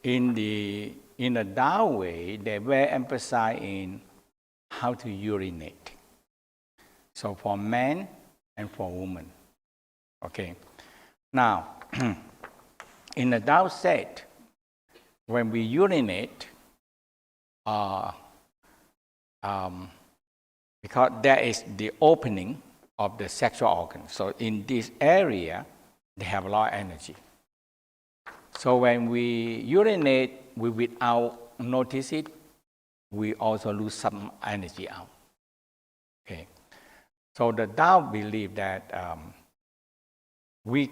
in a down way, they very emphasize in how to urinate. So for men and for women. Okay. Now, in the down state, when we urinate, because there is the opening of the sexual organ. So in this area, they have a lot of energy. So when we urinate, without notice it, we also lose some energy out. Okay. So the Tao believe that we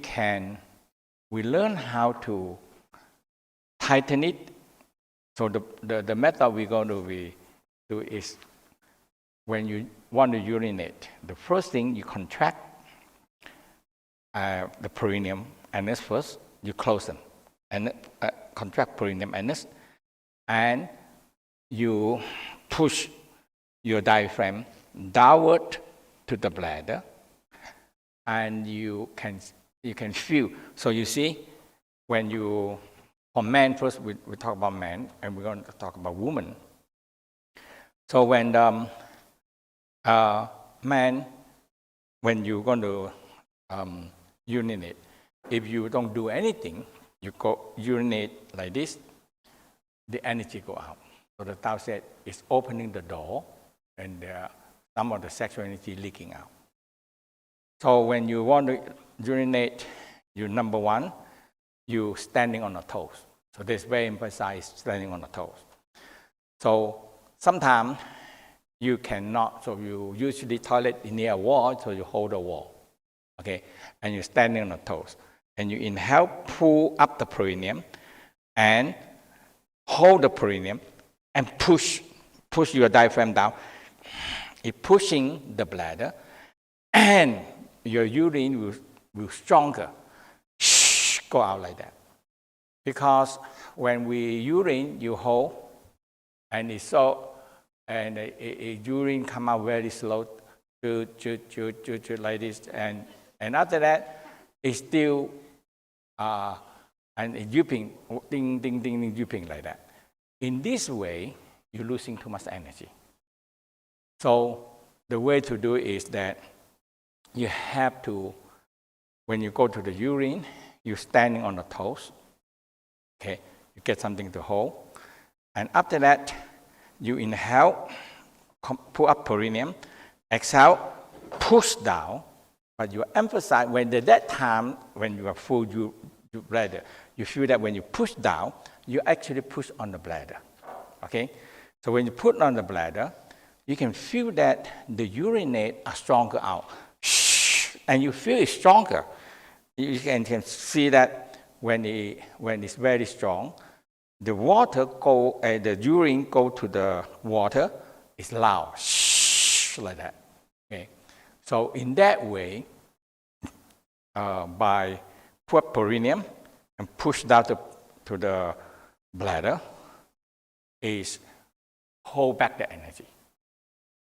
learn how to tighten it. So the method we're going to do is when you want to urinate, the first thing you contract the perineum anus first, you close them, and contract perineum anus, and you push your diaphragm downward to the bladder, and you can feel. So you see, when you, for men first, we talk about men, and we're going to talk about women. So when man, when you're going to urinate, if you don't do anything, you go urinate like this, the energy go out. So the Tao said it's opening the door, and some of the sexual energy leaking out. So when you want to urinate, you number one, you standing on the toes. So this very emphasized standing on the toes. So sometimes you cannot, so you usually toilet near a wall, so you hold the wall, okay? And you're standing on the toes. And you inhale, pull up the perineum, and hold the perineum, and push your diaphragm down. It's pushing the bladder, and your urine will stronger, go out like that. Because when we urine, you hold, and it's so, and urine come out very slow, like this, and after that, it's still, and yipping, ding, ding, ding, ding, yipping like that. In this way, you're losing too much energy. So the way to do it is that you have to, when you go to the urine, you're standing on the toes, okay? You get something to hold. And after that, you inhale, pull up perineum, exhale, push down, but you emphasize when at that time, when you are full your bladder, you feel that when you push down, you actually push on the bladder, okay? So when you put on the bladder, you can feel that the urinate are stronger out. And you feel it's stronger. You can see that when it's very strong, the water the urine go to the water, it's loud, like that. Okay. So in that way, by put perineum and push down to the bladder, is hold back the energy.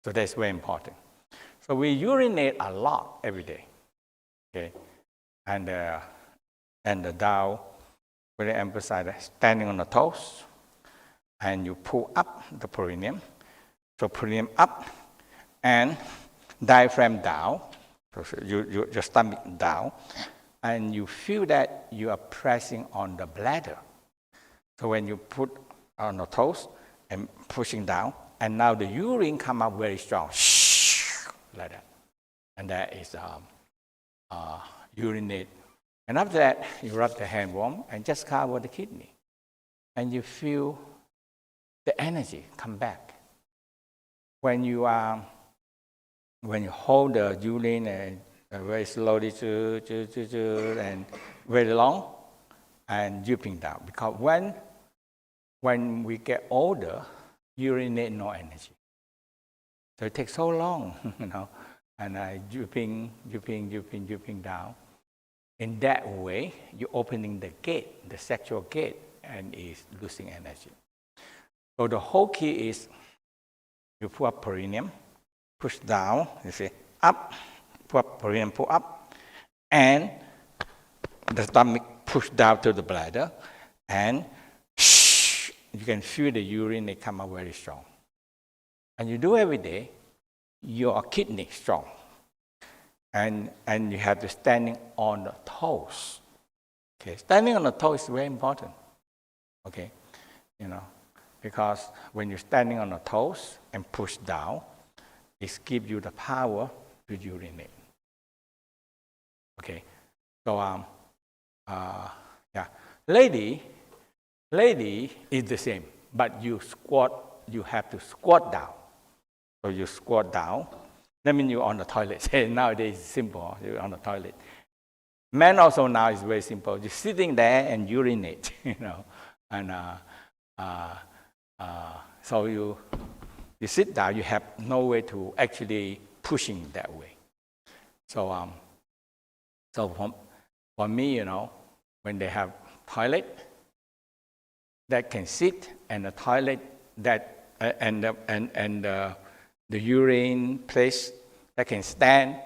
So that's very important. So we urinate a lot every day, okay? And the Tao really emphasize standing on the toes, and you pull up the perineum. So perineum up, and diaphragm down. So your stomach down, and you feel that you are pressing on the bladder. So when you put on the toes and pushing down, and now the urine come out very strong, like that. And that is urinate. And after that, you rub the hand warm and just cover the kidney. And you feel the energy come back. When you hold the urine and very slowly and very long and dripping down. Because when we get older, urinate no energy. So it takes so long, and dripping down. In that way, you're opening the gate, the sexual gate, and is losing energy. So the whole key is you pull up perineum, push down, you see, up, pull up perineum, pull up, and the stomach push down to the bladder, and you can feel the urine, they come out very strong. And you do every day, your kidney strong. And you have to standing on the toes. Okay, standing on the toes is very important. Okay, because when you're standing on the toes and push down, it gives you the power to urinate. Okay, so yeah, lady is the same, but you have to squat down. So you squat down. That means you're on the toilet. Nowadays it's simple, you're on the toilet. Men also now is very simple. You're sitting there and urinate, and so you sit down. You have no way to actually pushing that way. So for me, when they have toilet that can sit, and the toilet that the urine place that can stand,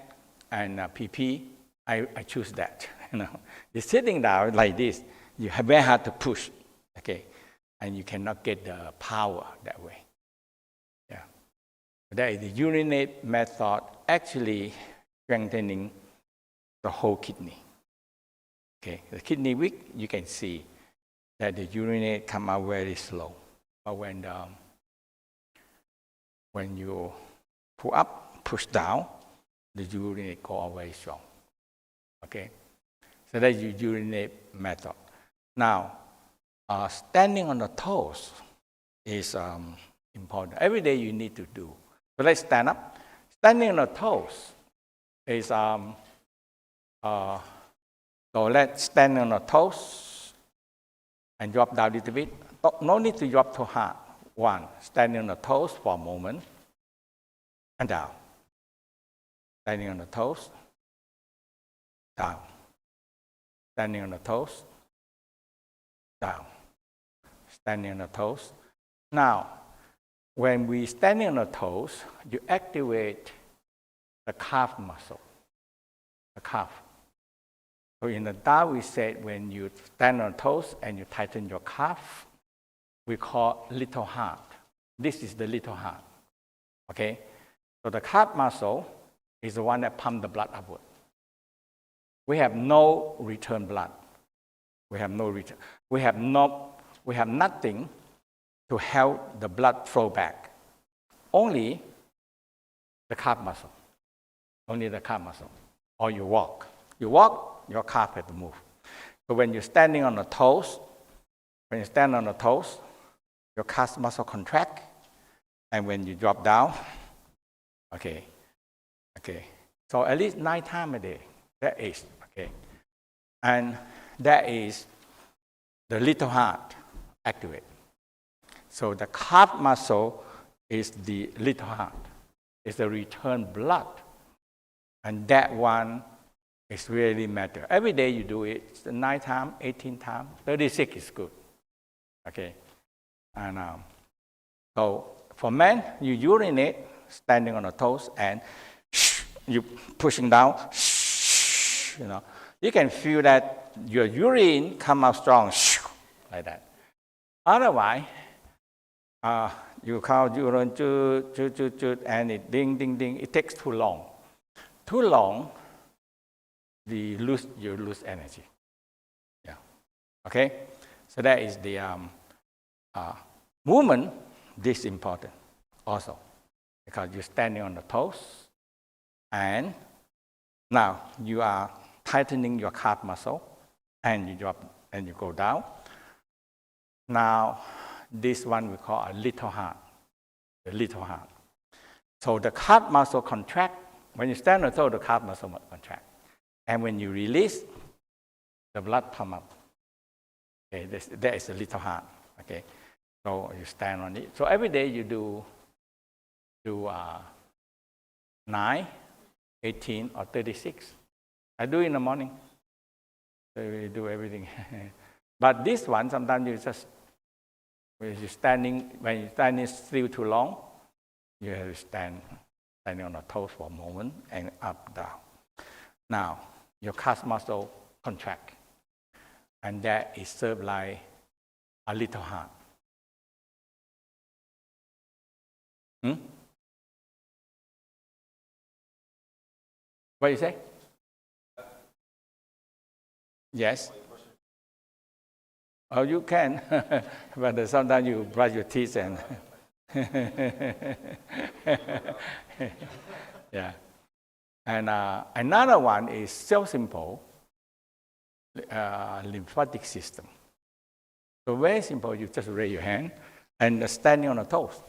and pee, I choose that. You're sitting down like this. You have very hard to push, okay, and you cannot get the power that way. Yeah, that is the urinate method, actually strengthening the whole kidney. Okay, the kidney weak, you can see that the urinate come out very slow, but when you pull up, push down, the urinate go out very strong. Okay, so that's your urinate method. Now, standing on the toes is important. Every day you need to do. So let's stand up. Standing on the toes is so let's stand on the toes and drop down a little bit. No need to drop too hard. One, standing on the toes for a moment and down. Standing on the toes, down. Standing on the toes, down. Standing on the toes. Now, when we standing on the toes, you activate the calf muscle, the calf. So in the Tao, we said when you stand on toes and you tighten your calf, we call little heart. This is the little heart. Okay? So the calf muscle is the one that pumps the blood upward. We have no return blood. We have no return. We have nothing to help the blood flow back. Only the calf muscle. Only the calf muscle. Or you walk. You walk, your calf has to move. So when you're standing on the toes, your calf muscle contract, and when you drop down, okay. So at least 9 times a day, that is, okay. And that is the little heart activate. So the calf muscle is the little heart. It's the return blood. And that one is really matter. Every day you do it, it's 9 times, 18 times, 36 is good. Okay. And so for men, you urinate standing on the toes and you pushing down, you can feel that your urine come out strong, like that. Otherwise, you count urine, and it ding, ding, ding. It takes too long. Too long, you lose energy. Yeah. Okay. So that is the movement. This is important also because you're standing on the toes, and now you are tightening your calf muscle, and you drop and you go down. Now, this one we call a little heart, the little heart. So the calf muscle contract. When you stand on the toe, the calf muscle contract. And when you release, the blood pump up. Okay, that is a little heart. Okay, so you stand on it. So every day you do 9, 18, or 36. I do in the morning. So you do everything. But this one, sometimes you just, when you're standing still too long, you have to standing on the toes for a moment and up, down. Now, your calf muscle contract. And that is served like a little hard. Hmm? What do you say? Yes. Oh, you can, but sometimes you brush your teeth and yeah. And another one is so simple, lymphatic system. So very simple, you just raise your hand and standing on the toes.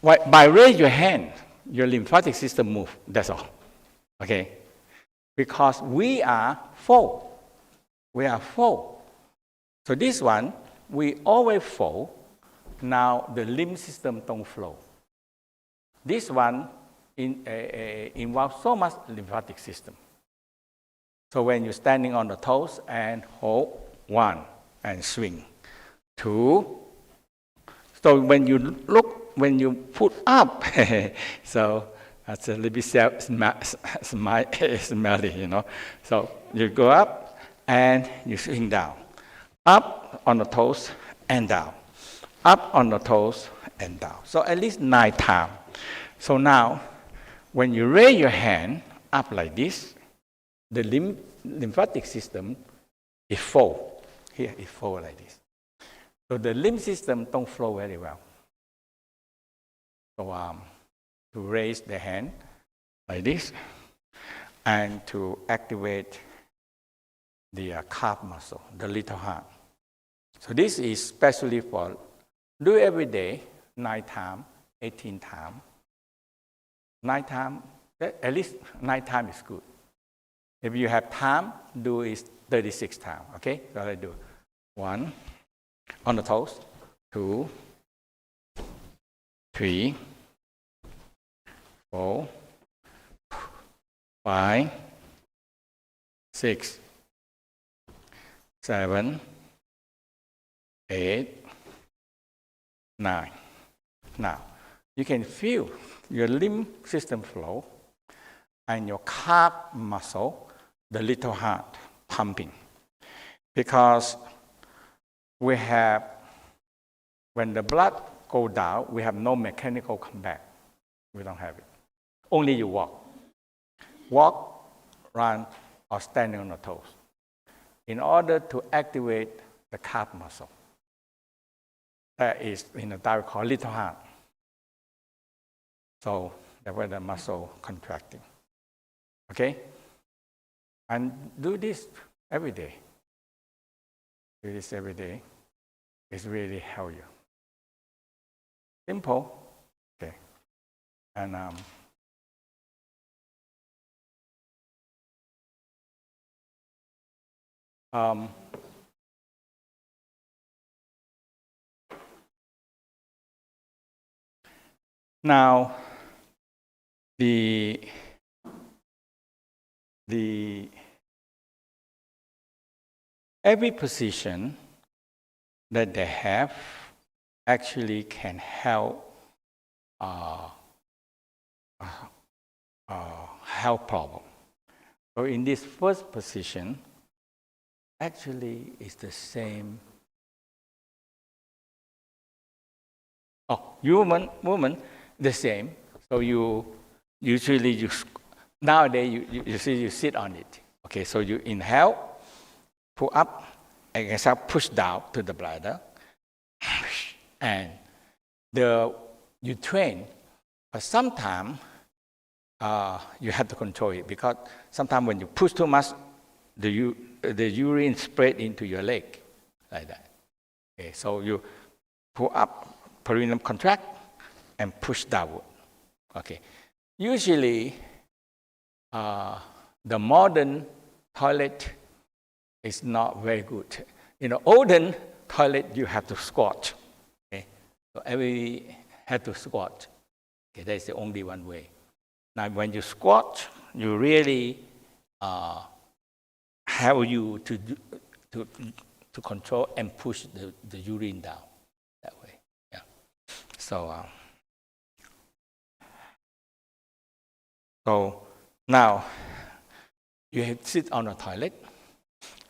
By raise your hand, your lymphatic system move, that's all. Okay? Because we are full. We are full. So this one, we always full. Now the lymph system don't flow. This one involves so much lymphatic system. So when you're standing on the toes and hold, 1, and swing, 2. So when you look, when you put up, so that's a little bit smelly, you know. So you go up and you swing down. Up on the toes and down. Up on the toes and down. So at least 9 times. So now, when you raise your hand up like this, the lymphatic system is full. Here is full like this. So the lymph system don't flow very well. So to raise the hand like this and to activate the calf muscle, the little heart. So this is especially for do every day, 9 times, 18 times. 9 times, at least 9 times is good. If you have time, do it 36 times, okay? So I do 1 on the toes, 2, 3, 4, 5, 6, 7, 8, 9. Now, you can feel your lymph system flow and your calf muscle, the little heart, pumping. Because we have, when the blood goes down, we have no mechanical comeback. We don't have it. Only you walk. Walk, run, or standing on the toes. In order to activate the calf muscle. That is in a diet called little heart. So that's why the muscle contracting. Okay? And do this every day. Do this every day. It's really help you. Simple. Okay. And now the every position that they have actually can help health problem. So in this first position, actually is the same. Oh, woman, the same. So you usually nowadays you see you sit on it. Okay, so you inhale, pull up, and exhale, push down to the bladder, and you train. But sometimes you have to control it because sometimes when you push too much, the urine spread into your leg, like that. Okay, so you pull up, perineum contract, and push downward. Okay. Usually, the modern toilet is not very good. In the olden toilet, you have to squat. Okay. So every had to squat. Okay, that's the only one way. Now, when you squat, you really help you to control and push the urine down that way. Yeah. So now you have to sit on the toilet.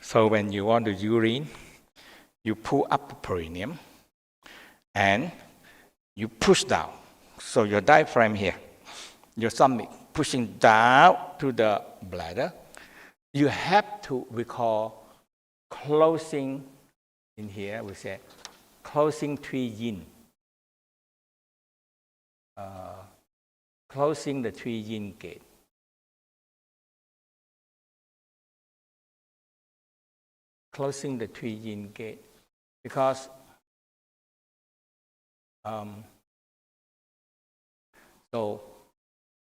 So when you want to urine, you pull up the perineum and you push down. So your diaphragm here, your stomach pushing down to the bladder. You have to, we call closing in here, we say closing three yin. Closing the three yin gate. Closing the three yin gate. Because so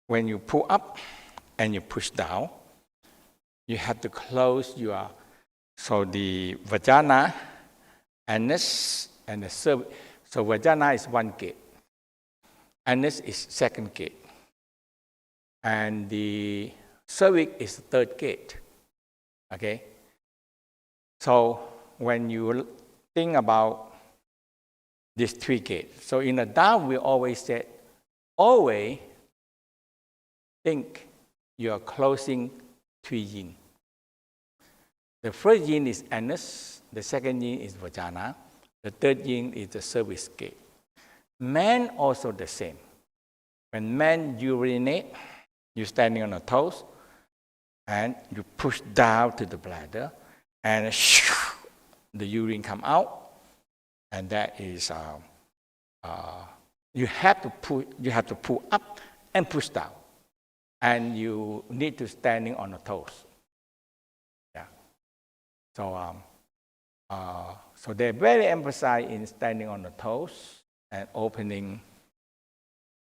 when you pull up and you push down, you have to close your, so the vagina, anus, and the cervix. So vagina is one gate. Anus is second gate. And the cervix is the third gate. Okay? So when you think about these three gates, so in the Tao we always said, always think you are closing three yin. The first yin is anus, the second yin is vagina, the third yin is the cervix gate. Men also the same. When men urinate, you're standing on the toes, and you push down to the bladder, and the urine come out, and that is you have to pull up and push down, and you need to standing on the toes. Yeah. So so they very emphasize in standing on the toes and opening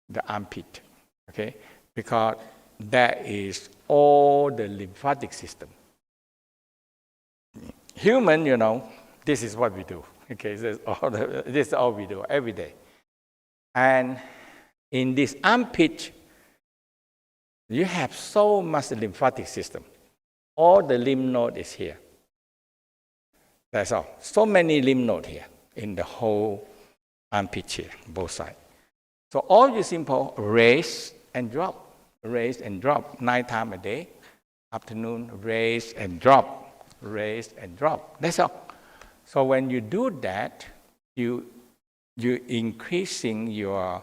the armpit. Okay, because that is all the lymphatic system. Human, you know, this is what we do. Okay, this is all we do every day. And in this armpit, you have so much lymphatic system. All the lymph node is here. That's all. So many lymph nodes here in the whole armpit here, both sides. So all you simple raise and drop. Raise and drop 9 times a day. Afternoon, raise and drop. Raise and drop. That's all. So when you do that, you're increasing your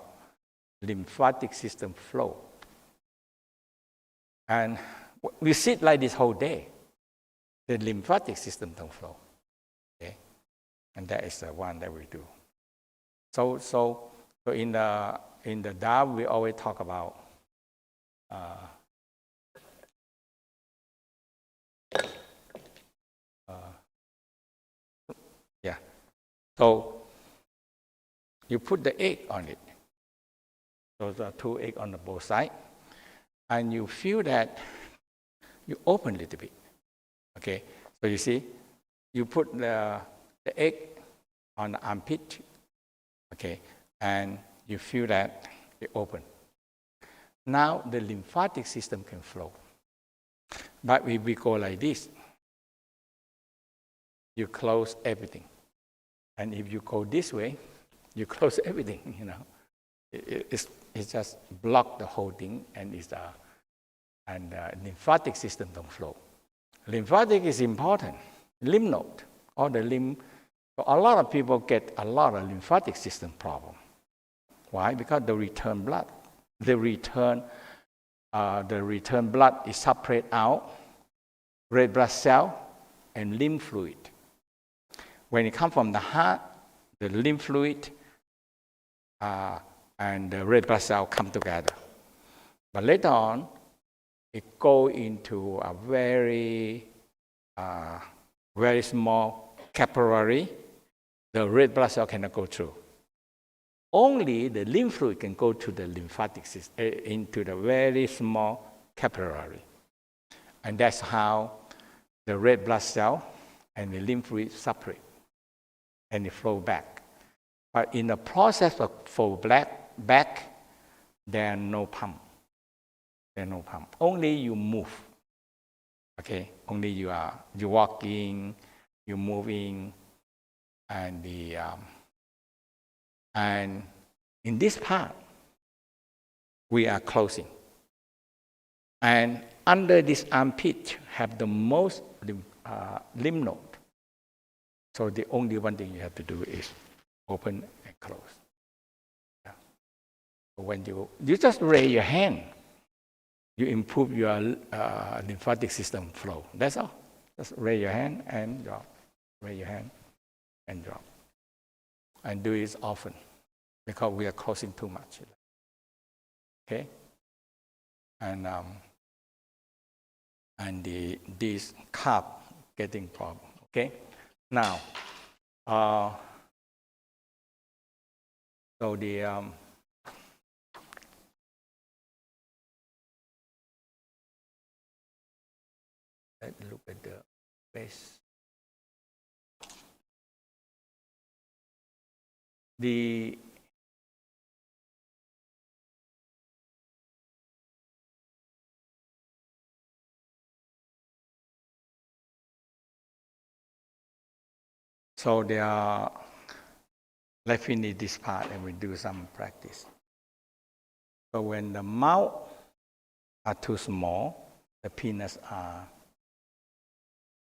lymphatic system flow. And we sit like this whole day. The lymphatic system don't flow. Okay? And that is the one that we do. So in the Tao, we always talk about yeah. So you put the egg on it. So there are 2 eggs on the both sides. And you feel that you open a little bit. Okay. So you see, you put the egg on the armpit. Okay. And you feel that it open. Now the lymphatic system can flow. But if we go like this, you close everything. And if you go this way, you close everything, you know. It's just block the whole thing, and and the lymphatic system don't flow. Lymphatic is important. Lymph node, all the lymph. So a lot of people get a lot of lymphatic system problem. Why? Because the return blood. The return blood is separate out red blood cell and lymph fluid. When it comes from the heart, the lymph fluid and the red blood cell come together. But later on, it goes into a very small capillary. The red blood cell cannot go through. Only the lymph fluid can go to the lymphatic system, into the very small capillary. And that's how the red blood cell and the lymph fluid separate and they flow back. But in the process of flow back, there are no pump. There are no pump. Only you move. Okay? Only you're walking, you're moving, and and in this part, we are closing. And under this armpit have the most lymph node. So the only one thing you have to do is open and close. Yeah. When you just raise your hand, you improve your lymphatic system flow. That's all. Just raise your hand and drop. Raise your hand and drop. And do it often because we are closing too much. Okay? And this calf getting problem. Okay? Now, so the let's look at the face. So let's finish this part and we do some practice. So when the mouth are too small, the penis are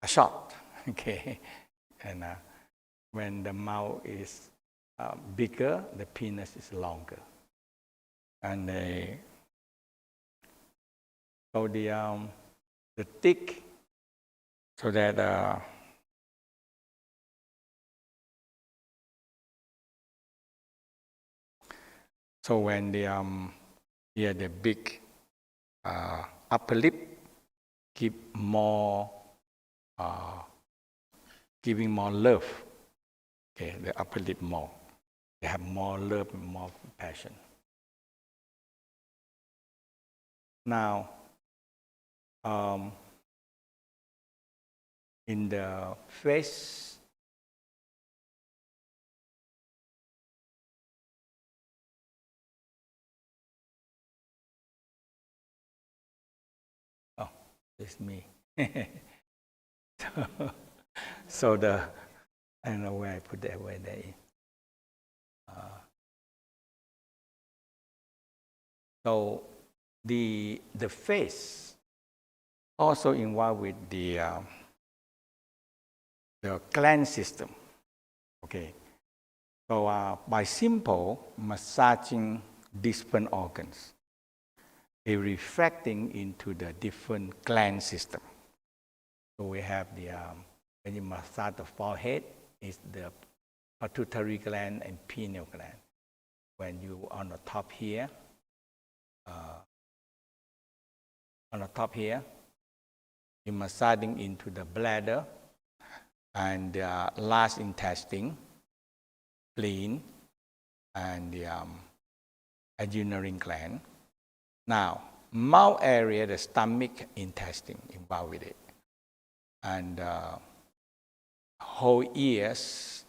short. Okay, and when the mouth is bigger, the penis is longer. And so the thick, so that so when the the big upper lip give more giving more love. Okay, the upper lip more. They have more love, more passion. Now, in the face, oh, it's me. So I don't know where I put that where they. So the face also involved with the gland system. Okay. So by simple massaging different organs, it reflecting into the different gland system. So we have when you massage the forehead, is the pituitary gland and pineal gland. When you on the top here, you're massaging into the bladder and the large intestine, spleen, and the adrenal gland. Now, mouth area, the stomach, intestine involved with it, and whole ears,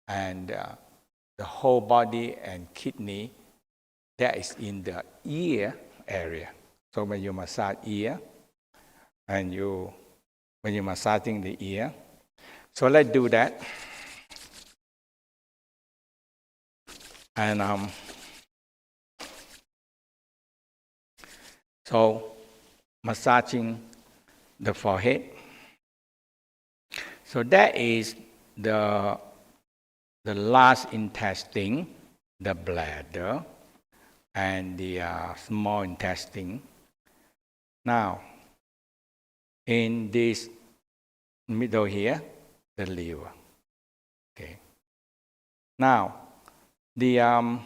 and the whole body and kidney, that is in the ear area. So when you massage ear, and when you're massaging the ear, so let's do that. And so massaging the forehead. So that is the large intestine, the bladder, and the small intestine. Now, in this middle here, the liver. Okay. Now, the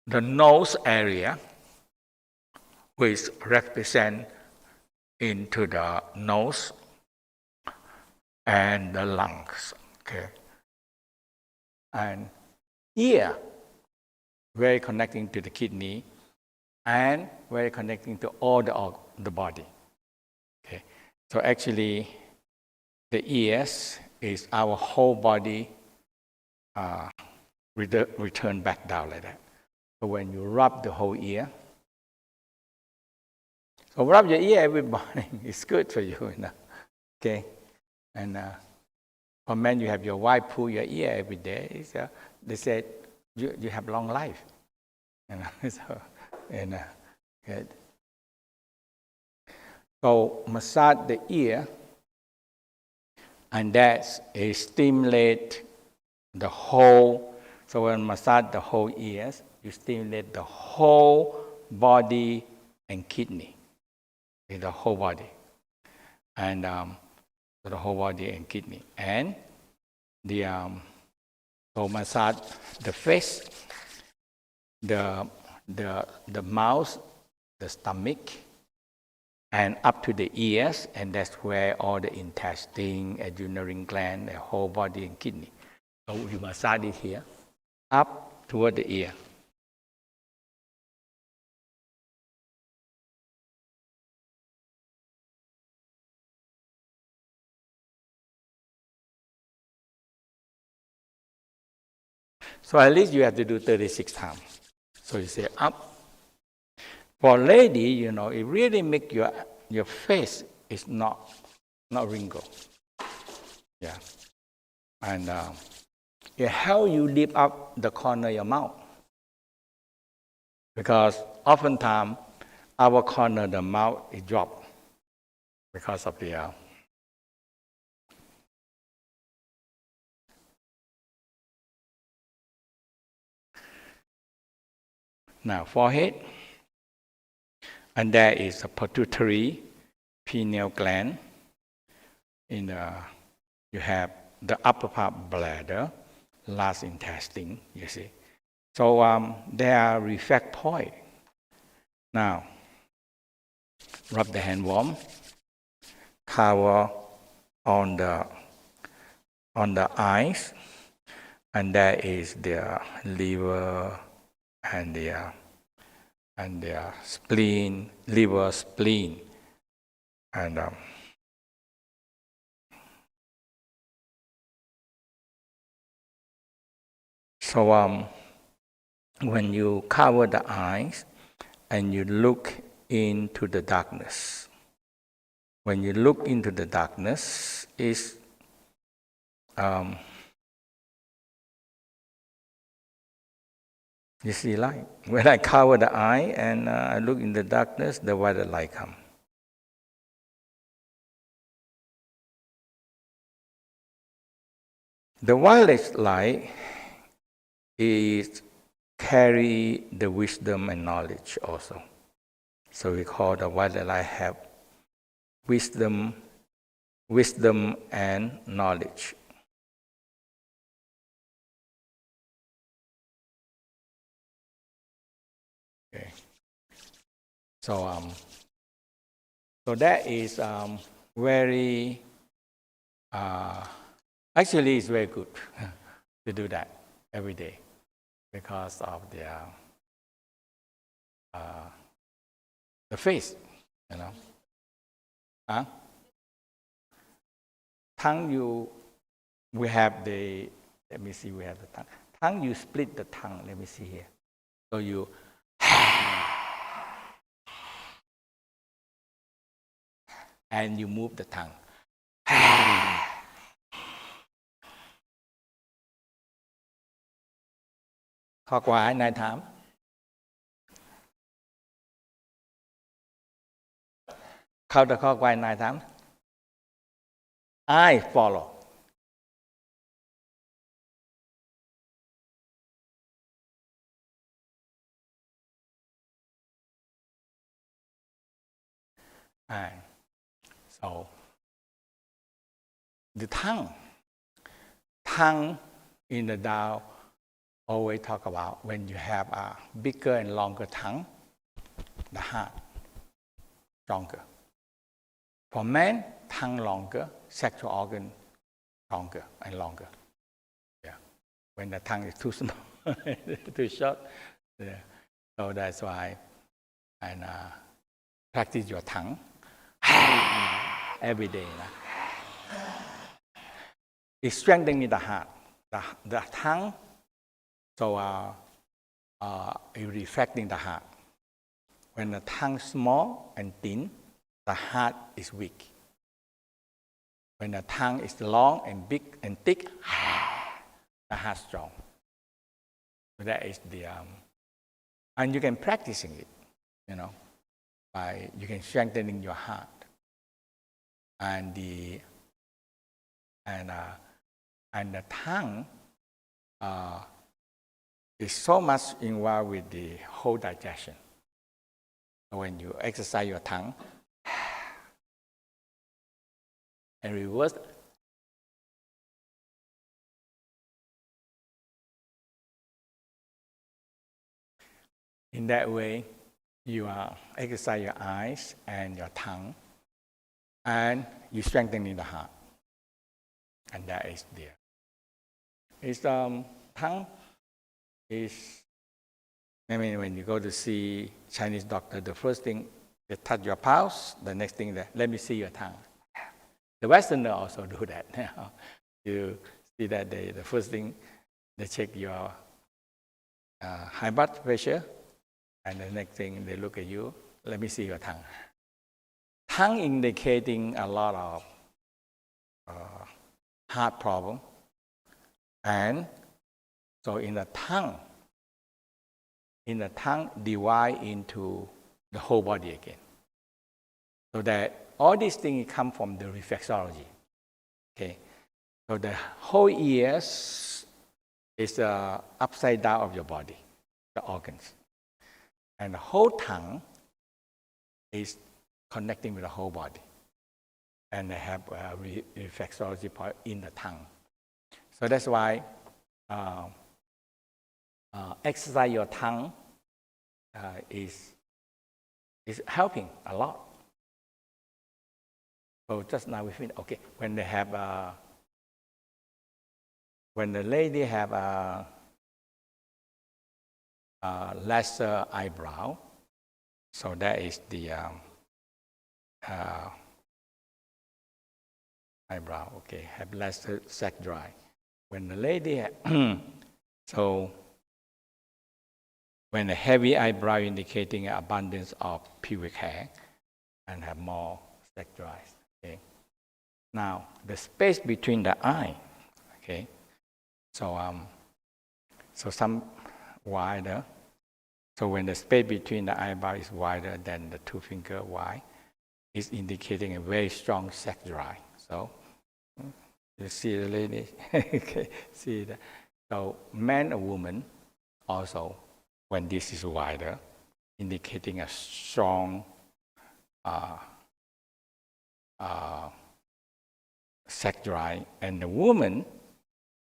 nose area, which represent into the nose and the lungs. Okay. And ear, very connecting to the kidney and very connecting to all the body. Okay. So actually, the ears is our whole body return back down like that. So when you rub the whole ear, so rub your ear every morning. It's good for you, you know. Okay. And for men, you have your wife pull your ear every day. So they said you have long life. You know. So, and good. So massage the ear And that stimulate the whole. So when massage the whole ears, you stimulate the whole body and kidney, the whole body, and the whole body and kidney, and the so massage the face, the mouth, the stomach, and up to the ears, and that's where all the intestine, adrenal gland, the whole body and kidney. So you massage it here, up toward the ear. So at least you have to do 36 times. So you say up. For lady, it really make your face is not wrinkled. Yeah. And it help you lift up the corner of your mouth. Because oftentimes our corner of the mouth is dropped because of the now forehead, and there is a pituitary pineal gland. You have the upper part bladder, large intestine. You see, so there are reflex point. Now, rub the hand warm, cover on the eyes, and there is the liver and the spleen, liver, spleen, and so when you cover the eyes and you look into the darkness, when you look into the darkness, is you see light. When I cover the eye and I look in the darkness, the white light comes. The violet light is carry the wisdom and knowledge also. So we call the violet light have wisdom and knowledge. Okay. So that is very actually it's very good to do that every day because of the face, Tongue, we have the tongue. Tongue, you split the tongue. Let me see here. So you and you move the tongue. ข้อควายนายถามเข้าแต่ข้อควายนายถาม I follow. And so the tongue in the Tao always talk about when you have a bigger and longer tongue, the heart stronger. For men, tongue longer, sexual organ stronger and longer. Yeah. When the tongue is too small, too short. Yeah. So that's why and practice your tongue every day. It's strengthening the heart. The tongue, so it's reflecting the heart. When the tongue is small and thin, the heart is weak. When the tongue is long and big and thick, the heart is strong. So that is the and you can practicing it, by you can strengthening your heart. And and the tongue is so much involved with the whole digestion. When you exercise your tongue and reverse, in that way, you exercise your eyes and your tongue, and you strengthen the heart. And that is there. It's tongue is, I mean, when you go to see Chinese doctor, the first thing they touch your pulse, the next thing they let me see your tongue. The Westerner also do that. You see that the first thing they check your high blood pressure, and the next thing they look at you, let me see your tongue. Tongue indicating a lot of heart problem, and so in the tongue divide into the whole body again. So that all these things come from the reflexology. Okay, so the whole ears is the upside down of your body, the organs, and the whole tongue is connecting with the whole body, and they have a reflexology part in the tongue. So that's why exercise your tongue is helping a lot. So just now we finished. Okay, when they have when the lady have a lesser eyebrow, so that is the eyebrow. Okay, have lesser sac dry. When the lady so when a heavy eyebrow indicating abundance of pubic hair and have more sac dry. Okay. Now the space between the eye. Okay. So so some wider. So when the space between the eyebrow is wider than the two finger wide, it's indicating a very strong sac dry. So you see the lady. Okay. See that. So man or woman also, when this is wider, indicating a strong sac dry, and the woman,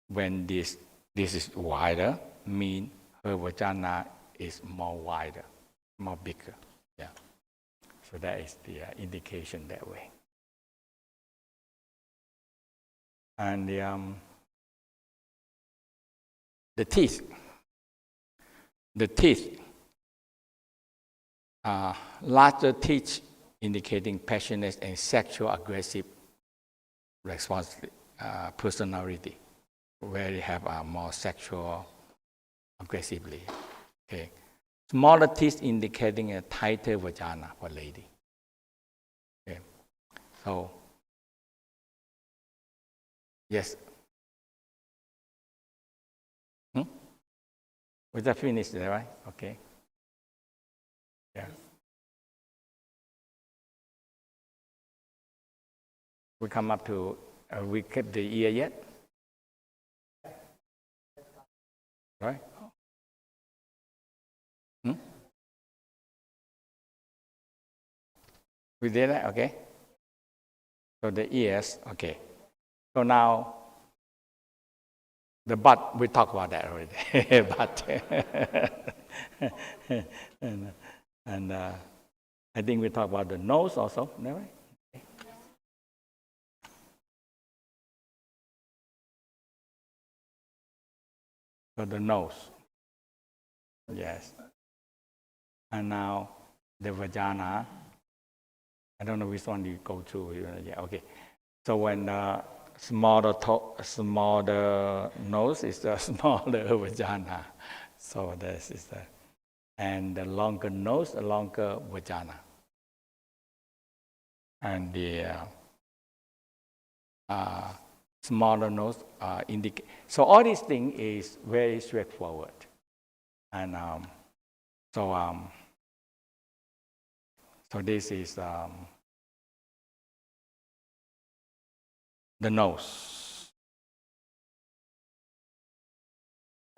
when this is wider, mean her vagina is more wider, more bigger. Yeah. So that is the indication that way. And the teeth. The teeth. Larger teeth indicating passionate and sexual aggressive response personality, where they have more sexual aggressively. Okay. Smaller teeth indicating a tighter vagina for lady. Okay. So yes. We just finished there, right? Okay. Yeah. We come up to, we kept the ear yet? Right? We did that, okay? So the ears, okay. So now, the butt, we talked about that already. Butt. and I think we talked about the nose also, right? Okay. So the nose. Yes. And now the vagina. I don't know which one you go to. Yeah, okay. So when smaller nose is the smaller vagina. So this is the, and the longer nose, the longer vagina. And the smaller nose indicate. So all these things is very straightforward. And so this is the nose.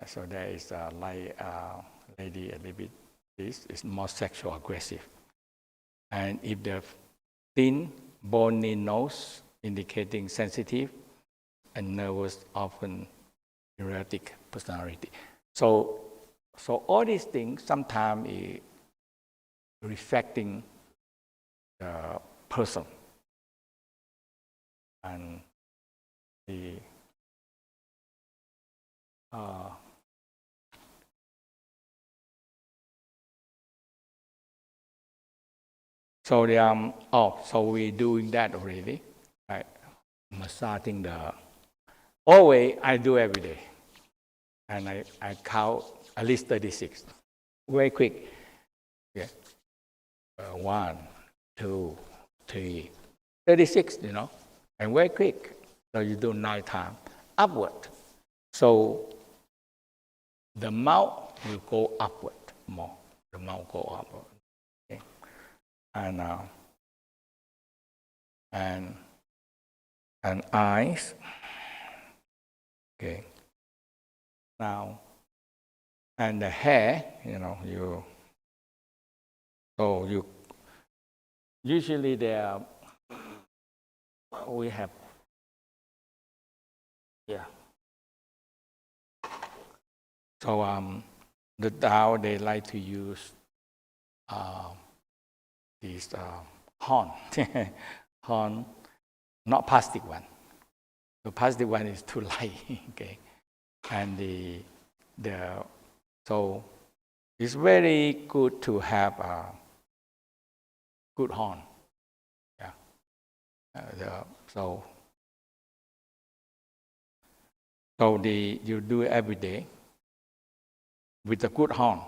So there is like lady a little bit, this is more sexual aggressive. And if the thin, bony nose indicating sensitive and nervous, often erratic personality. So all these things sometimes is reflecting the person and the so we're doing that already, right? Massaging the always I do every day, and I count at least 36, very quick. Yeah, 1, 2, 3, 36. And very quick. So you do 9 times upward. So the mouth will go upward more. The mouth go upward. Okay. And eyes. Okay. Now, and the hair, you usually we have, yeah. So the Tao, they like to use these horn, horn, not plastic one. The plastic one is too light, okay. And so it's very good to have a good horn. Yeah. So you do it every day with a good horn.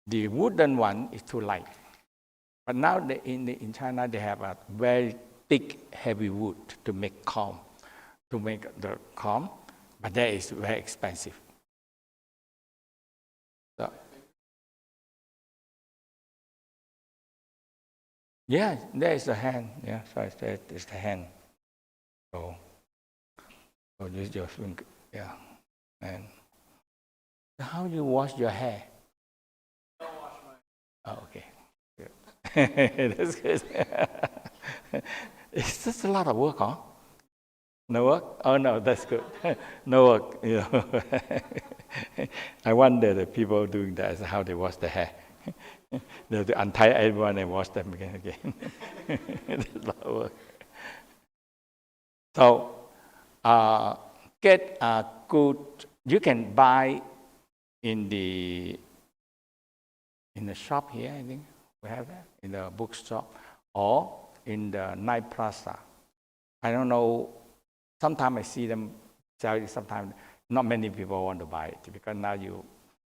The wooden one is too light. But now in China, they have a very thick, heavy wood to make comb, the comb, but that is very expensive. So, yeah, there is the hand. Yeah, so that is the hand. So use your finger. Yeah, and how you wash your hair? Don't wash mine. Oh, okay. Good. That's good. It's just a lot of work, huh? No work? Oh no, that's good. No work. I wonder the people doing that, how they wash the hair. They have to untie everyone and wash them again. That's a lot of work. So get a good. You can buy in the shop here. I think we have that in the bookshop or in the night plaza. I don't know. Sometimes I see them sell it. Sometimes not many people want to buy it because now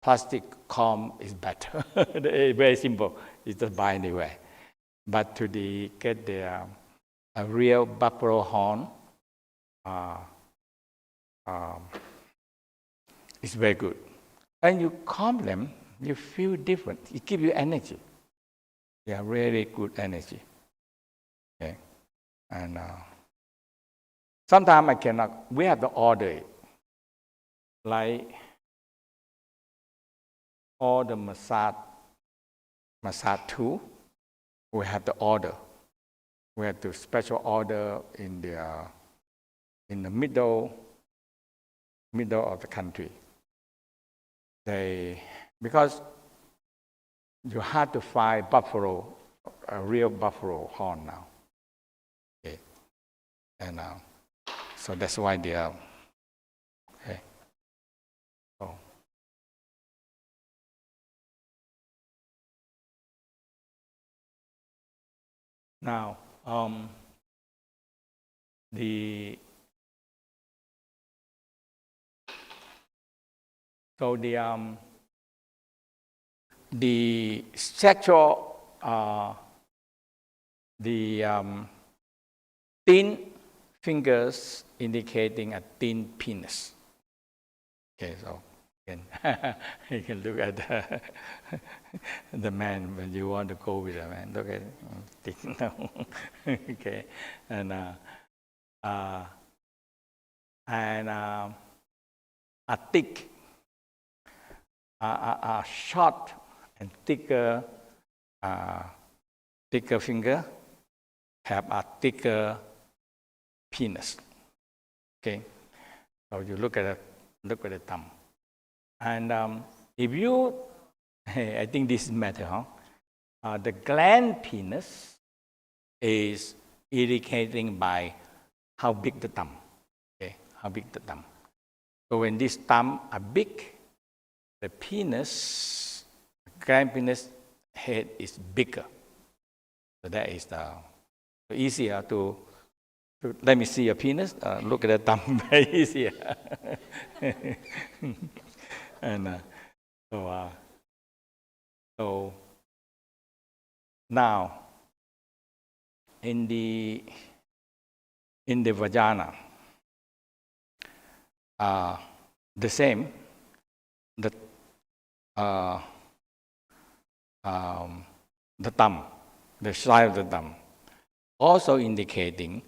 plastic comb is better. Very simple. You just buy anywhere. But get a real buffalo horn, it's very good. And you comb them, you feel different. It gives you energy. Yeah, really good energy. Okay, and sometimes I cannot. We have to order it. Like all the massage tool, we have to order. We have to special order in the middle of the country. Because you have to find a real buffalo horn now. Okay, and so that's why they are. Okay. So. Now, the sexual, thin fingers indicating a thin penis. Okay, so you can look at the man when you want to go with a man. Look at it. No. Okay, and a thick a short and thicker finger have a thicker penis. Okay, so you look at the thumb, and if you, I think this matter, huh? The gland penis is indicating by how big the thumb. Okay, how big the thumb. So when these thumb are big, the penis, gland penis head is bigger. So that is the easier to let me see your penis. Look at the thumb, very easier. And so now in the vagina, the same. The thumb, the side of the thumb, also indicating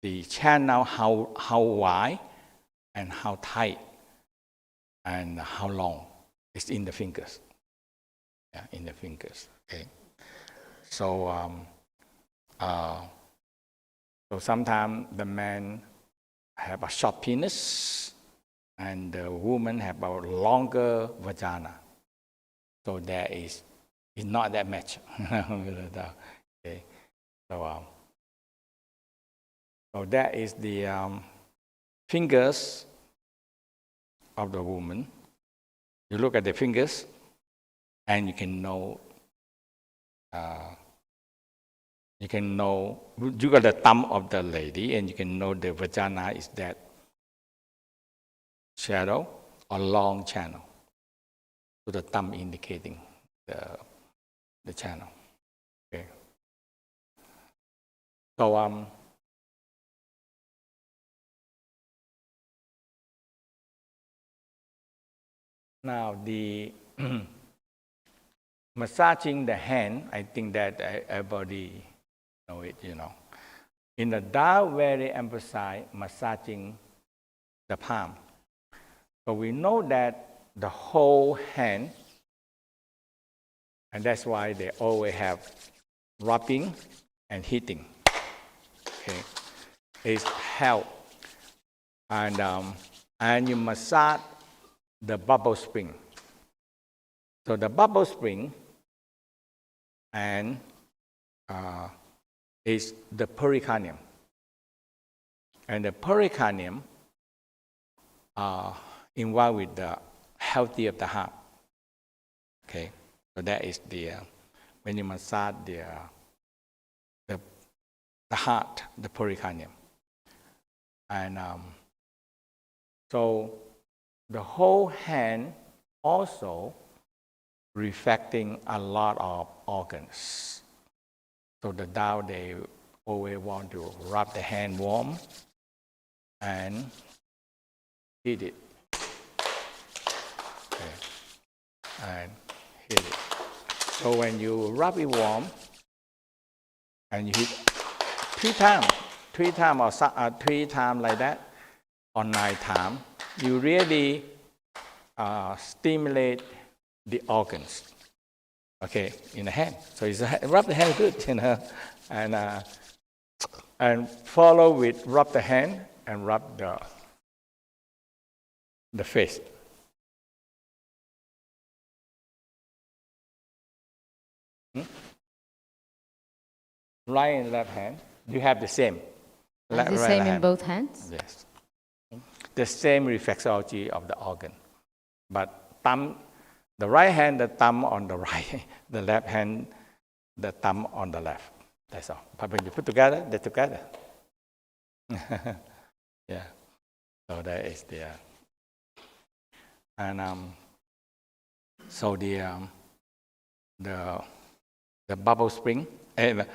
the channel, how wide and how tight and how long is in the fingers. Yeah, in the fingers. Okay. So so sometimes the man have a short penis and the woman have a longer vagina. So there is not that much. Okay. So that is the fingers of the woman. You look at the fingers, and you can know. You got the thumb of the lady, and you can know the vagina is that shallow or long channel. So the thumb indicating the channel. Okay. So now the massaging the hand, I think that everybody know it, you know. In the Tao, very emphasize massaging the palm. So we know that the whole hand, and that's why they always have rubbing and hitting. Okay, it's help, and you massage the bubble spring. So the bubble spring and is the pericardium, and the pericardium involved with the healthy of the heart. Okay, so that is the when you massage the heart, the pericardium, and so the whole hand also reflecting a lot of organs. So the Tao, they always want to rub the hand warm and hit it. Okay. And hit it. So when you rub it warm and you hit 3 times or 3 times like that, or 9 times, you really stimulate the organs, okay, in the hand. So you rub the hand good, you know, and follow with rub the hand and rub the face. Right and left hand, you have the same. The same in both hands? Yes. The same reflexology of the organ. But thumb, the right hand, the thumb on the right, the left hand, the thumb on the left. That's all. But when you put together, they're together. Yeah. So that is the so the bubble spring and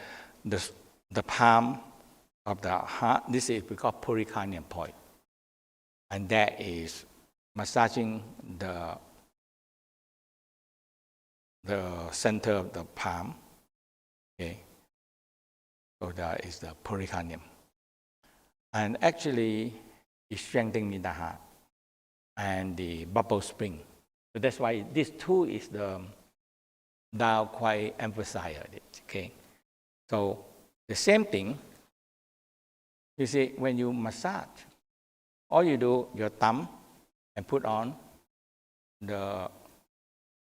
the palm of the heart. This is we call pericardium point, and that is massaging the center of the palm. Okay. So that is the pericardium, and actually it's strengthening the heart and the bubble spring. So that's why this two is the Tao quite emphasize it. Okay. So the same thing. You see, when you massage, all you do your thumb and put on the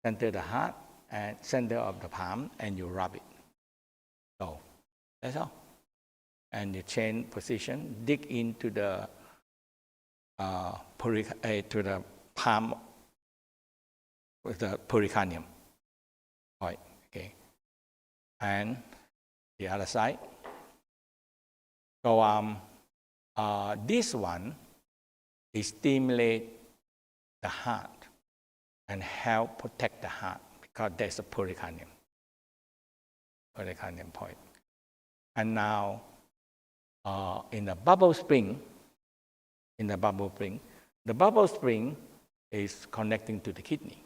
center of the heart and center of the palm, and you rub it. So that's all. And you change position, dig into the to the palm with the pericardium point. Okay, and the other side. So this one is stimulate the heart and help protect the heart because there's a pericardium point. And now in the bubble spring, the bubble spring is connecting to the kidney.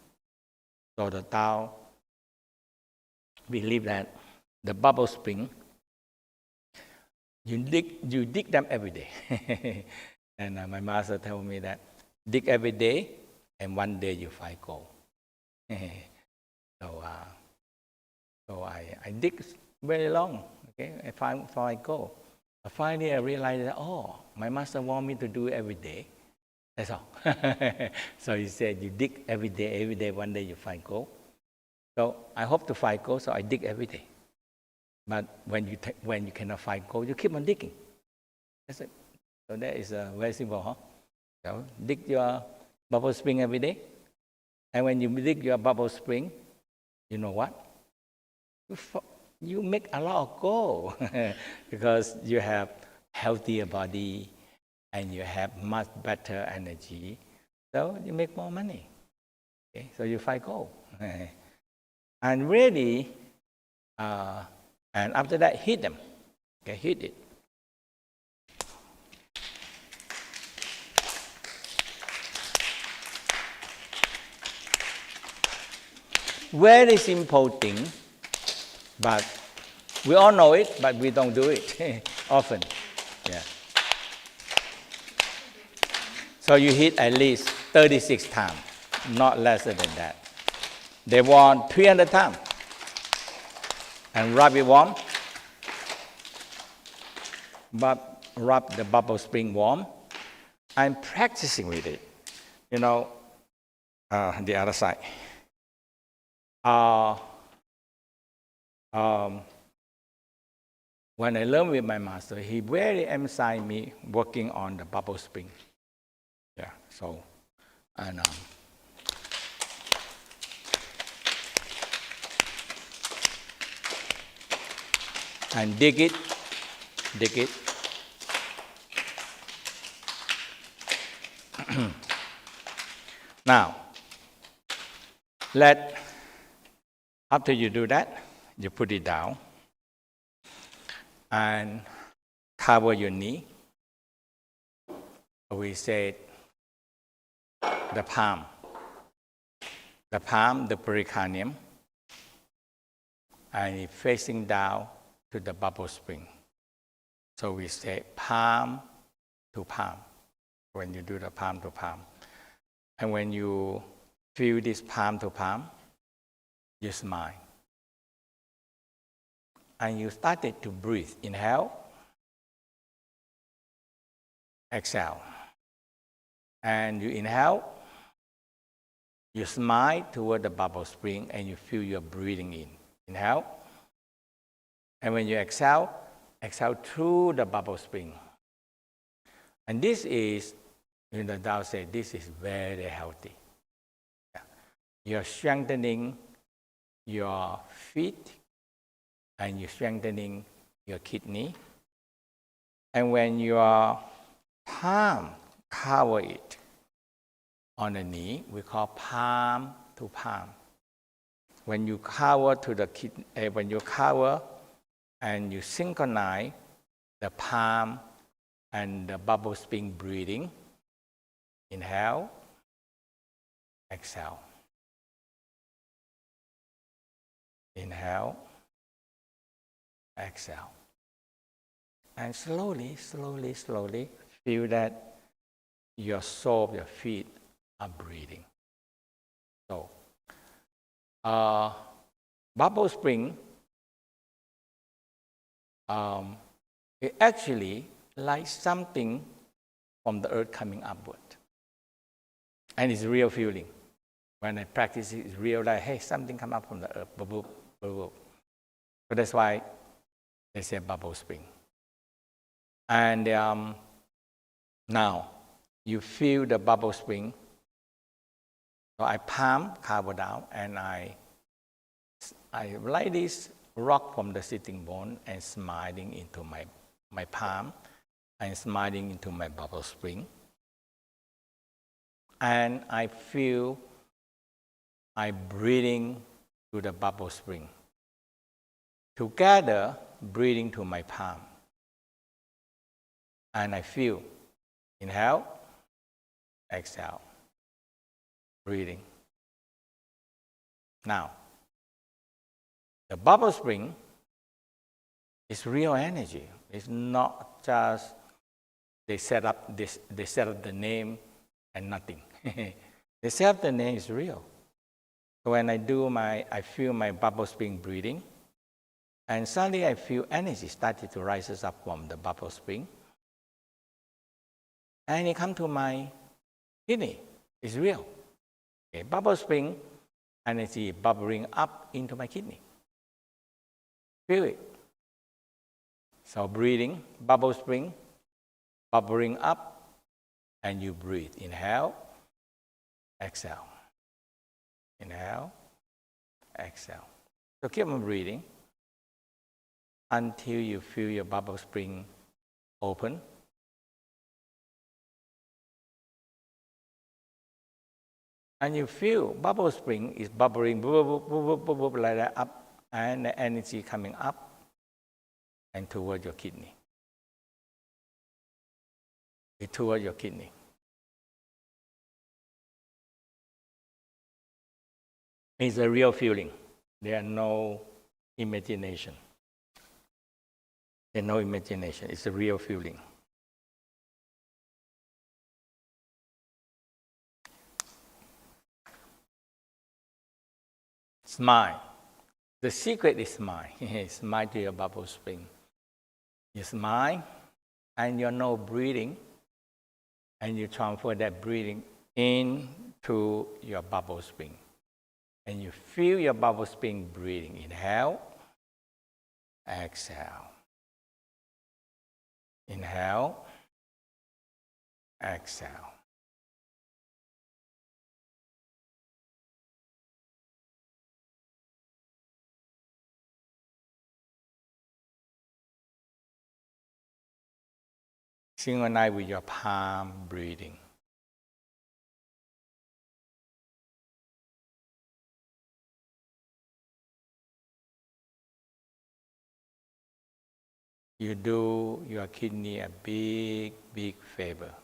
So the Tao believe that the bubble spring, you dig them every day. And my master told me that dig every day, and one day you find gold. So I dig very long. Okay, I find gold. Finally, I realized that my master want me to do it every day. That's all. So he said, you dig every day, one day you find gold. So I hope to find gold, so I dig every day. But when you cannot find gold, you keep on digging. That's it. So that is very simple, huh? So dig your bubble spring every day. And when you dig your bubble spring, you know what? You make a lot of gold because you have healthier body and you have much better energy. So you make more money. Okay? So you find gold. And really, and after that, hit them. Okay, hit it. Very simple thing, but we all know it, but we don't do it often. Yeah. So you hit at least 36 times, not less than that. They want 300 times. And rub it warm. Rub the bubble spring warm. I'm practicing with it. You know, the other side. When I learned with my master, he very emphasized me working on the bubble spring. Yeah, so, and dig it. Now, after you do that, you put it down and cover your knee. We said the palm, the pericardium, and facing down to the bubble spring. So we say palm to palm when you do the palm to palm. And when you feel this palm to palm, you smile. And you started to breathe. Inhale, exhale. And you inhale, you smile toward the bubble spring, and you feel your breathing in. Inhale. And when you exhale through the bubble spring. And this is, the Tao said, this is very healthy. Yeah. You're strengthening your feet, and you're strengthening your kidney. And when your palm cover it on the knee, we call palm to palm. When you cover to the kidney, when you cover and you synchronize the palm and the bubble spring breathing, inhale, exhale. Inhale, exhale. And slowly feel that your sole of your feet are breathing. So, bubble spring, it actually like something from the earth coming upward. And it's real feeling. When I practice it, it's real like, hey, something come up from the earth. Boop, boop, boop, boop. So that's why they say bubble spring. And now you feel the bubble spring. So I palm cover down and I like this rock from the sitting bone and smiling into my palm and smiling into my bubble spring. And I feel I breathing to the bubble spring. Together, breathing to my palm. And I feel, inhale, exhale, breathing. Now, the bubble spring is real energy. It's not just they set up the name and nothing. They set up the name is real. So when I feel my bubble spring breathing, and suddenly I feel energy started to rise up from the bubble spring. And it comes to my kidney. It's real. Okay, bubble spring energy bubbling up into my kidney. Feel it. So breathing, bubble spring, bubbling up, and you breathe. Inhale, exhale. Inhale, exhale. So keep on breathing until you feel your bubble spring open. And you feel bubble spring is bubbling boop, boop, boop, boop, boop, like that up, and the energy coming up and toward your kidney. Toward your kidney. It's a real feeling. There are no imagination. There's no imagination. It's a real feeling. Smile. The secret is smile. Smile to your bubble spring. You smile, and you know breathing, and you transfer that breathing into your bubble spring. And you feel your bubble spring breathing. Inhale, exhale. Inhale, exhale. Synchronize with your palm breathing. You do your kidney a big, big favor.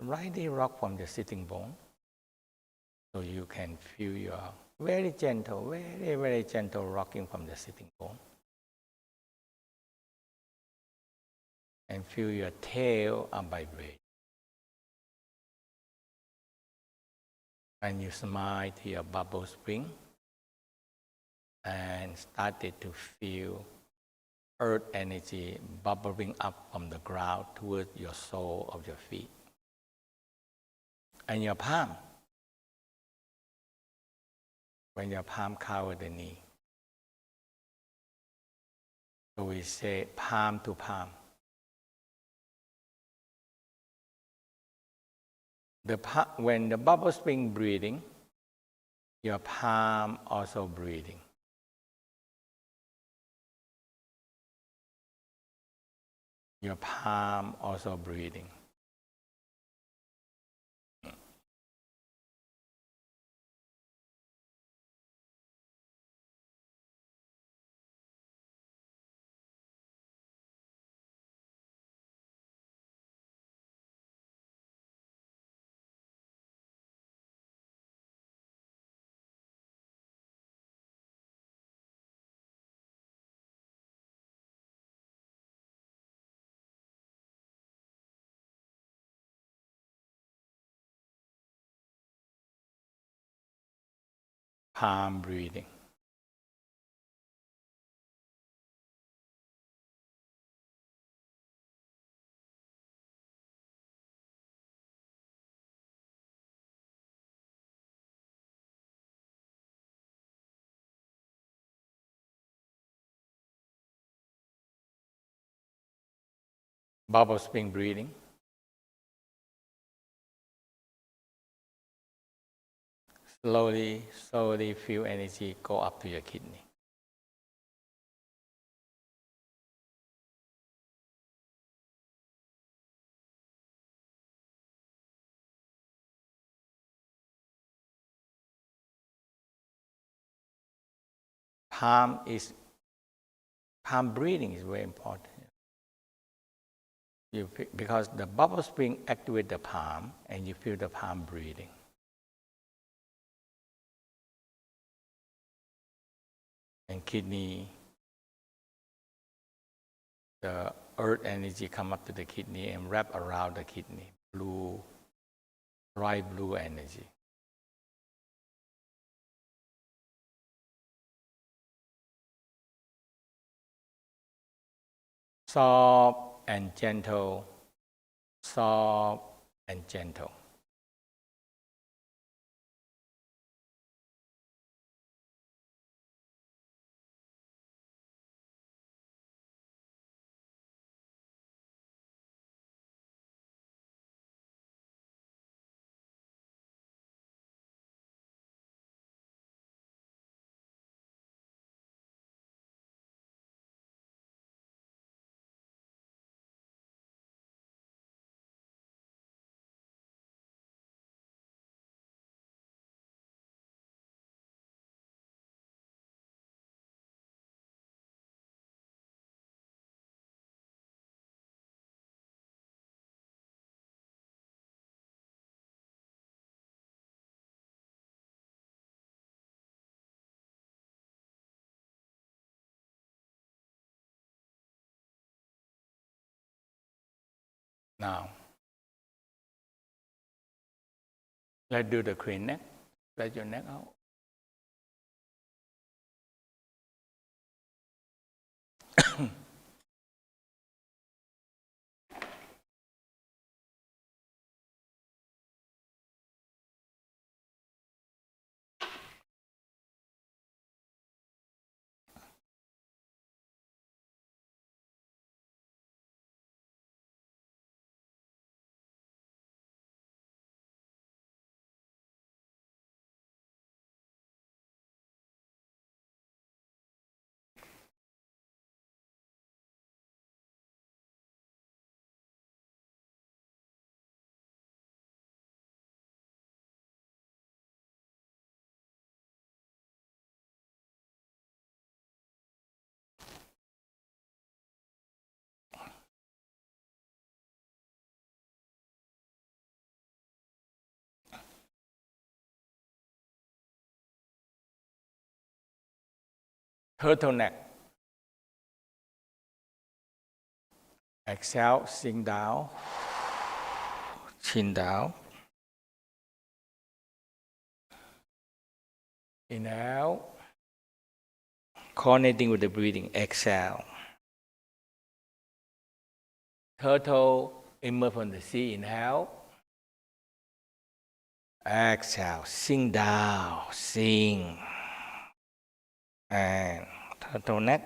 Lightly rock from the sitting bone, so you can feel your very gentle, very, very gentle rocking from the sitting bone. And feel your tail vibrate. And you smile to your bubble spring and started to feel earth energy bubbling up from the ground towards your sole of your feet. And your palm, when your palm cover the knee. So we say palm to palm. When the bubble spring breathing, your palm also breathing. Your palm also breathing. palm breathing. Bubble spring breathing. Slowly, slowly feel energy go up to your kidney. Palm breathing is very important. Because the bubble spring activates the palm and you feel the palm breathing. And kidney, the earth energy come up to the kidney and wrap around the kidney. Blue, bright blue energy. Soft and gentle, soft and gentle. Now, let's do the crane neck. Let your neck out. Turtleneck. Exhale, sink down, chin down. Inhale, coordinating with the breathing. Exhale. Turtle emerge from the sea. Inhale. Exhale, sink down, sink. And turtleneck.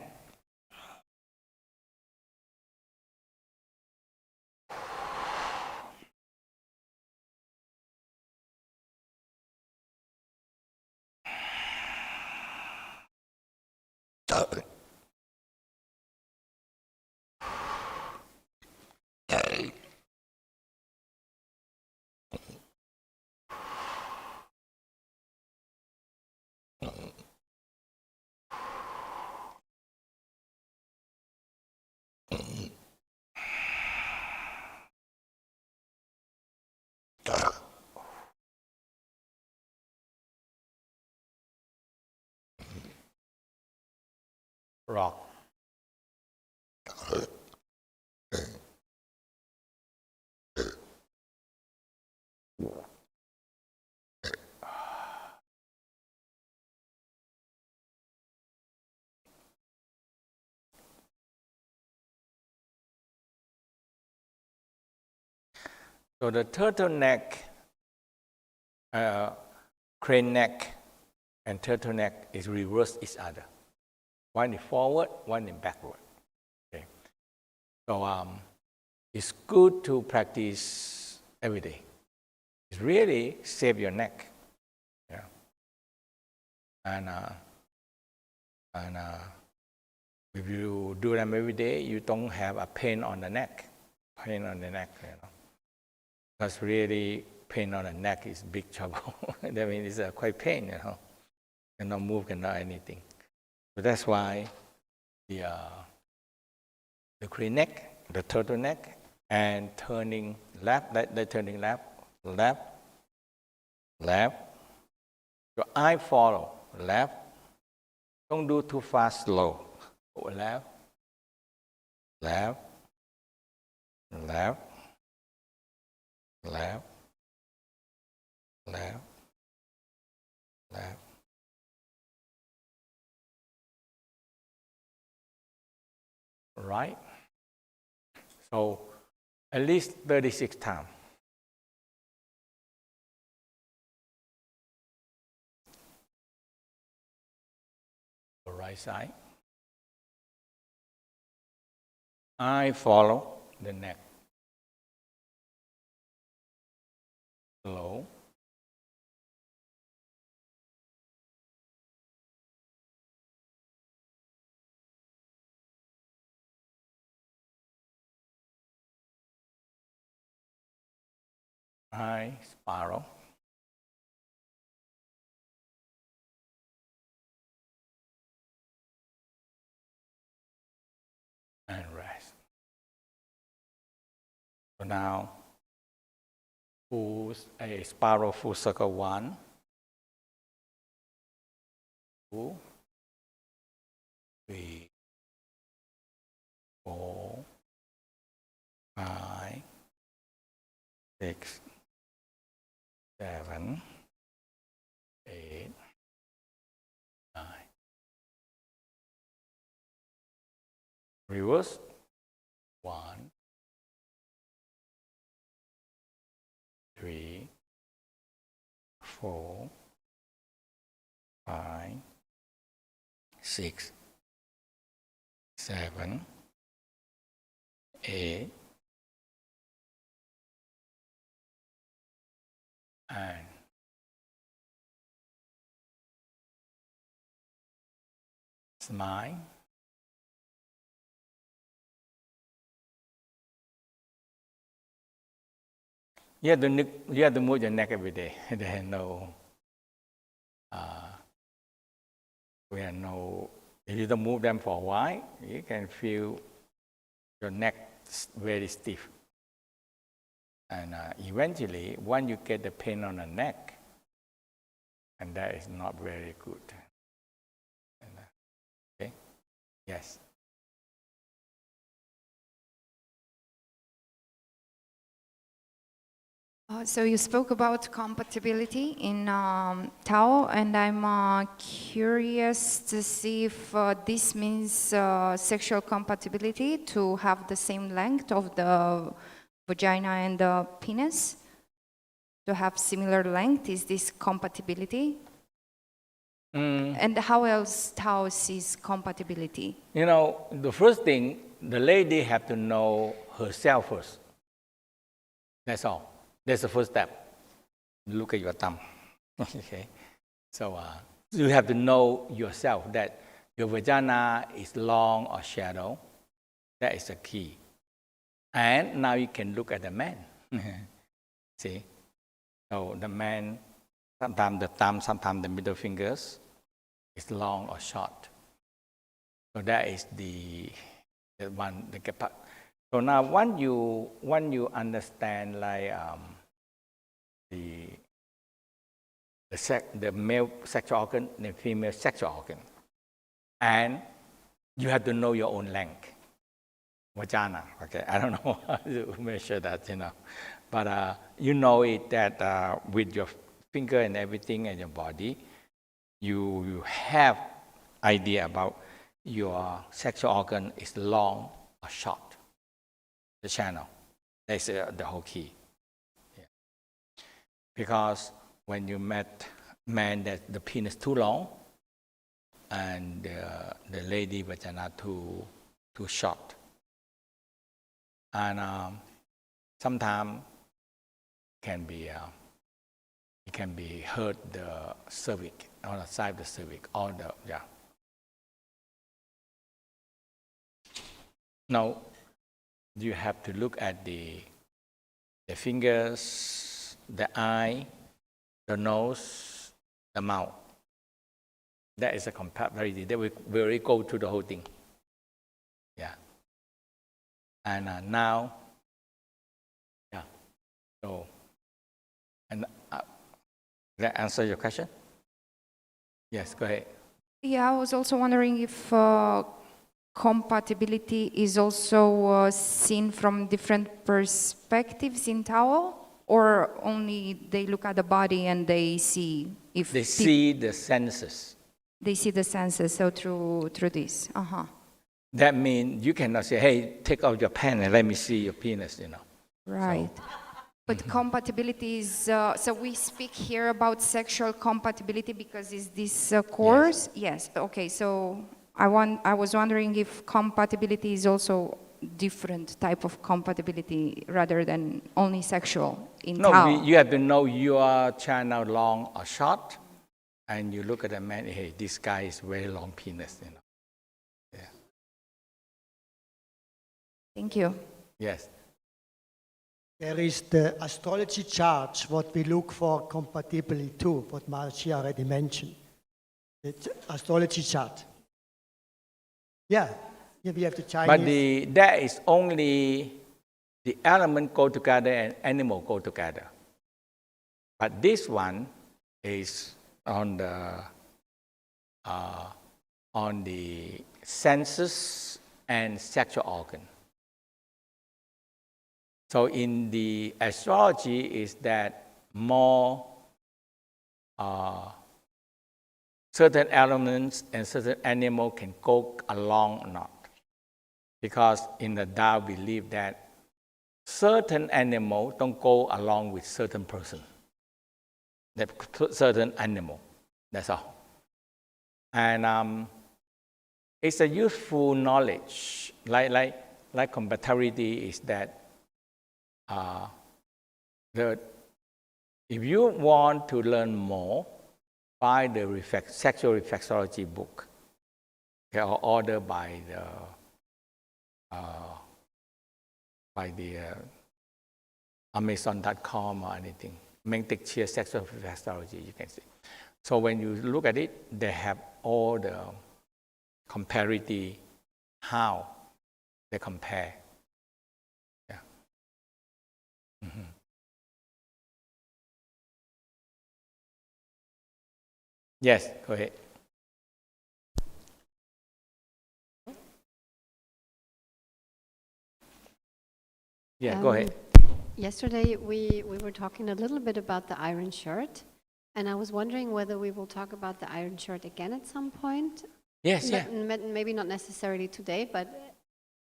Rock. So the turtleneck, crane neck, and turtleneck is reverse each other. One is forward, one is backward. Okay. So it's good to practice every day. It really save your neck. Yeah. And if you do them every day, you don't have a pain on the neck. Pain on the neck, Because really, pain on the neck is big trouble. I mean, it's quite pain, Cannot move, cannot anything. So that's why the crane neck, the turtleneck, and turning left, turning left. So I follow left. Don't do too fast, slow. Left. Right? So at least 36 times. The right side. I follow the neck. Slow. I spiral. And rest. So now, a spiral full circle 1, 2, 3, 4, 5, 6, 7, 8, 9. Reverse. 1, 3, 4, 5, 6, 7, 8, and smile. You have to move your neck every day. There are no, if you don't move them for a while, you can feel your neck very stiff. And eventually, when you get the pain on the neck, and that is not very good. Okay? Yes. So you spoke about compatibility in Tao, and I'm curious to see if this means sexual compatibility, to have the same length of the vagina and the penis, to have similar length. Is this compatibility? And how else Tao sees compatibility? The first thing, the lady have to know herself first. That's all. That's the first step. Look at your thumb. Okay. So you have to know yourself that your vagina is long or shallow. That is the key. And now you can look at the man. See? So the man, sometimes the thumb, sometimes the middle fingers is long or short. So that is the one. So now when you understand like the male sexual organ, the female sexual organ, and you have to know your own length, vagina. Okay, I don't know how to measure that, but you know it that with your finger and everything in your body, you have idea about your sexual organ is long or short. The channel. That's the whole key. Because when you met man that the penis too long and the lady vagina too short, and sometimes it can be hurt the cervix on the side of the cervix or the Now you have to look at the fingers, the eye, the nose, the mouth. That is a compatibility. They will really go through the whole thing. Yeah. And now, yeah. So, and that answer your question? Yes, go ahead. Yeah, I was also wondering if compatibility is also seen from different perspectives in Tao, or only they look at the body and they see if they see the senses. They see the senses, so through this. That means you cannot say, hey, take out your pen and let me see your penis, Right. So. But compatibility is, so we speak here about sexual compatibility because is this course? Yes. Okay, so I was wondering if compatibility is also different type of compatibility rather than only sexual in Tao. No, you have to know your channel long or short, and you look at the man, hey, this guy is very long penis, Yeah. Thank you. Yes. There is the astrology chart, what we look for compatibly too, what Marci already mentioned. The astrology chart. Yeah, here we have the Chinese. But that is only the element go together and animal go together. But this one is on the senses and sexual organ. So in the astrology is that more certain elements and certain animal can go along or not. Because in the Tao believe that certain animal don't go along with certain person. That certain animal, that's all. And it's a useful knowledge, like compatibility is that if you want to learn more, buy the sexual reflexology book, or order by the Amazon.com or anything. Magnetic Chair Sexual Reflexology, you can see. So when you look at it, they have all the comparative, how they compare. Yeah. Mm-hmm. Yes, go ahead. Yeah, go ahead. Yesterday, we were talking a little bit about the iron shirt, and I was wondering whether we will talk about the iron shirt again at some point. Yes, yeah. Maybe not necessarily today, but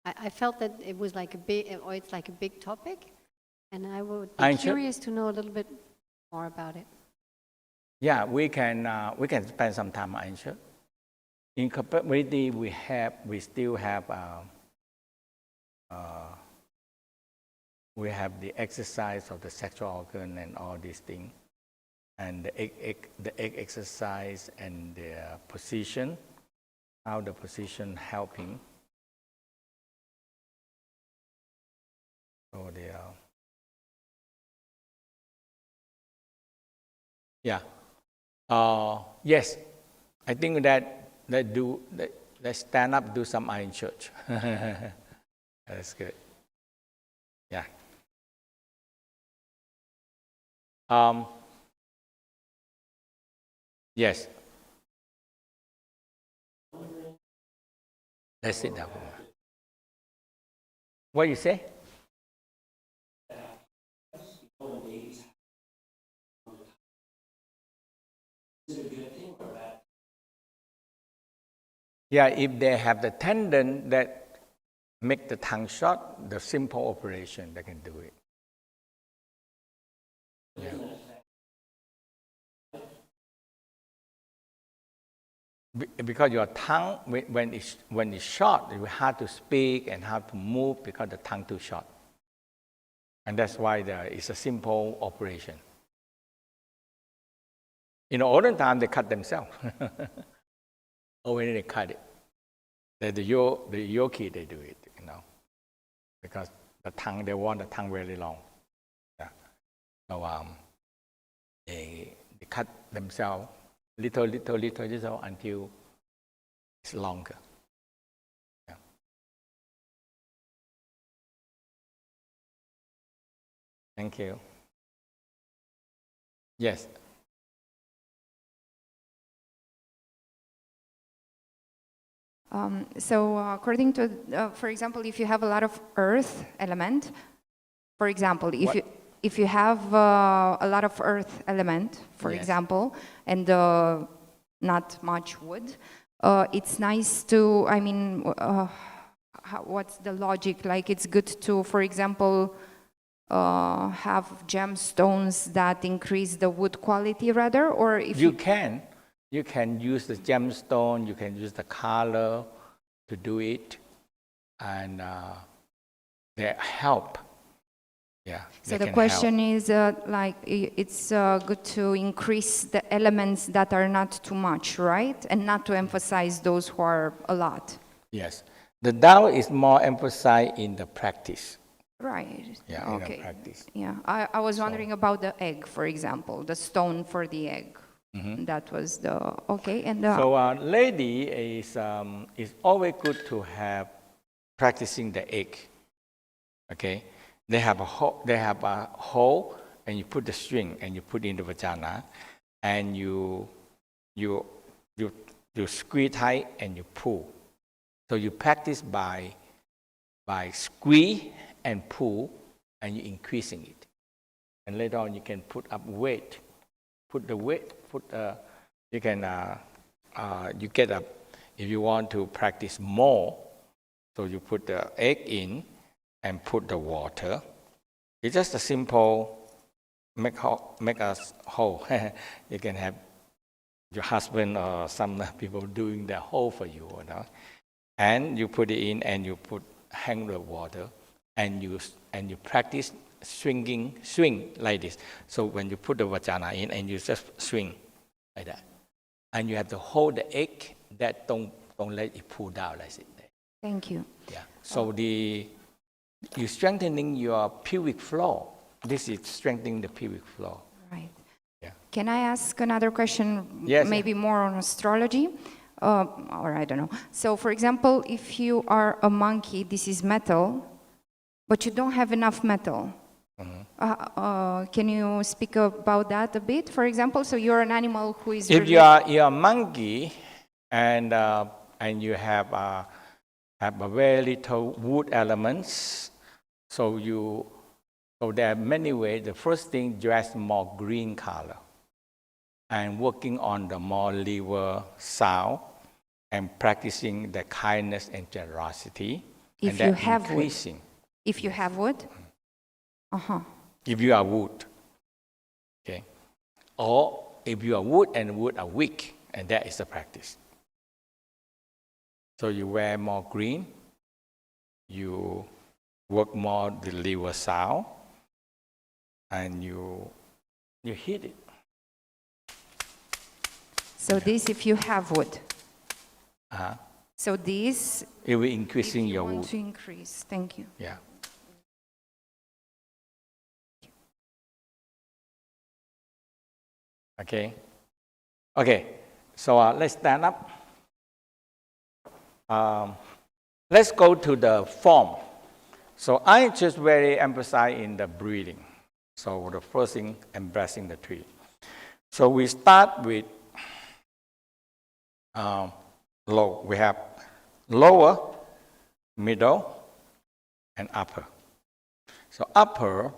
I felt that it was like it's like a big topic, and I would be curious to know a little bit more about it. Yeah, we can spend some time on iron shirt. In compatibility, we still have we have the exercise of the sexual organ and all these things, and the egg exercise and the position, how the position helping. So yes, I think that let's stand up, do some iron church. That's good. Yeah. Yes. Let's sit down. What you say? Yeah, if they have the tendon that make the tongue short, the simple operation, they can do it. Yeah. because your tongue, when it's short, it's hard to speak and hard to move because the tongue too short. And that's why it's a simple operation. In the olden time, they cut themselves. Or when they cut it, the yogi, they do it, because the tongue, they want the tongue very long. Yeah. So they cut themselves little until it's longer. Yeah. Thank you. Yes. So according to, for example, if you have a lot of earth element, for example, if you have a lot of earth element, for Yes. example, and not much wood, it's nice to, I mean, what's the logic? Like it's good to, for example, have gemstones that increase the wood quality rather, or if You can use the gemstone, you can use the color to do it, and they help. Yeah. So the question is, like, it's good to increase the elements that are not too much, right? And not to emphasize those who are a lot. Yes. The Tao is more emphasized in the practice. Right. Yeah, Okay. in the practice. Yeah. I was wondering about the egg, for example, the stone for the egg. Mm-hmm. That was the, okay. And So lady is always good to have practicing the egg. Okay. They have a hole, and you put the string, and you put in the vagina, and you squeeze tight, and you pull. So you practice by squeeze and pull, and you're increasing it. And later on, you can put up weight. You can you get up if you want to practice more. So you put the egg in and put the water. It's just a simple make us whole. You can have your husband or some people doing the whole for you, and you put it in and you hang the water, and you practice swing like this. So when you put the vagina in and you just swing like that, and you have to hold the egg, that don't let it pull down like it. thank you. Yeah. So you're strengthening your pelvic floor. This is strengthening the pelvic floor. Right. Yeah. Can I ask another question? Yes. Maybe more on astrology, or I don't know. So, for example, if you are a monkey, this is metal, but you don't have enough metal. Mm-hmm. Can you speak about that a bit? For example, so you're an animal who is. If you're a monkey, and you have a very little wood elements, so there are many ways. The first thing, dress more green color, and working on the more liver sound, and practicing the kindness and generosity. If and you have increasing. wood. If you have wood? If you are wood. Okay. Or if you are wood and wood are weak, and that is the practice. So you wear more green, you work more the liver sound, and you hit it. So this, if you have wood. Uh-huh. So this, it will increasing if you your want wood. to increase. Thank you. Yeah. Okay. So let's stand up. Let's go to the form. So I just very emphasize in the breathing. So the first thing, embracing the tree. So we start with low. We have lower, middle, and upper. So upper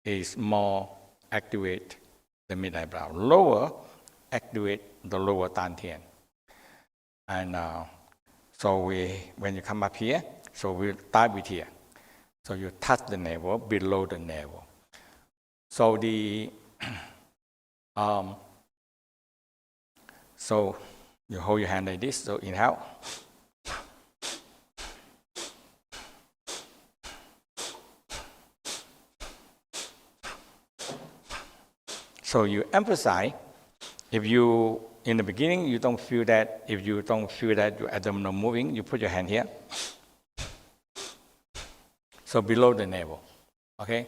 is more activate the mid eyebrow. Lower activate the lower dantian. And so when you come up here, so we'll start with here. So you touch the navel, below the navel. So You hold your hand like this, so inhale. So you emphasize, if you, in the beginning, you don't feel that, if you don't feel that your abdominal moving, you put your hand here. So below the navel, okay?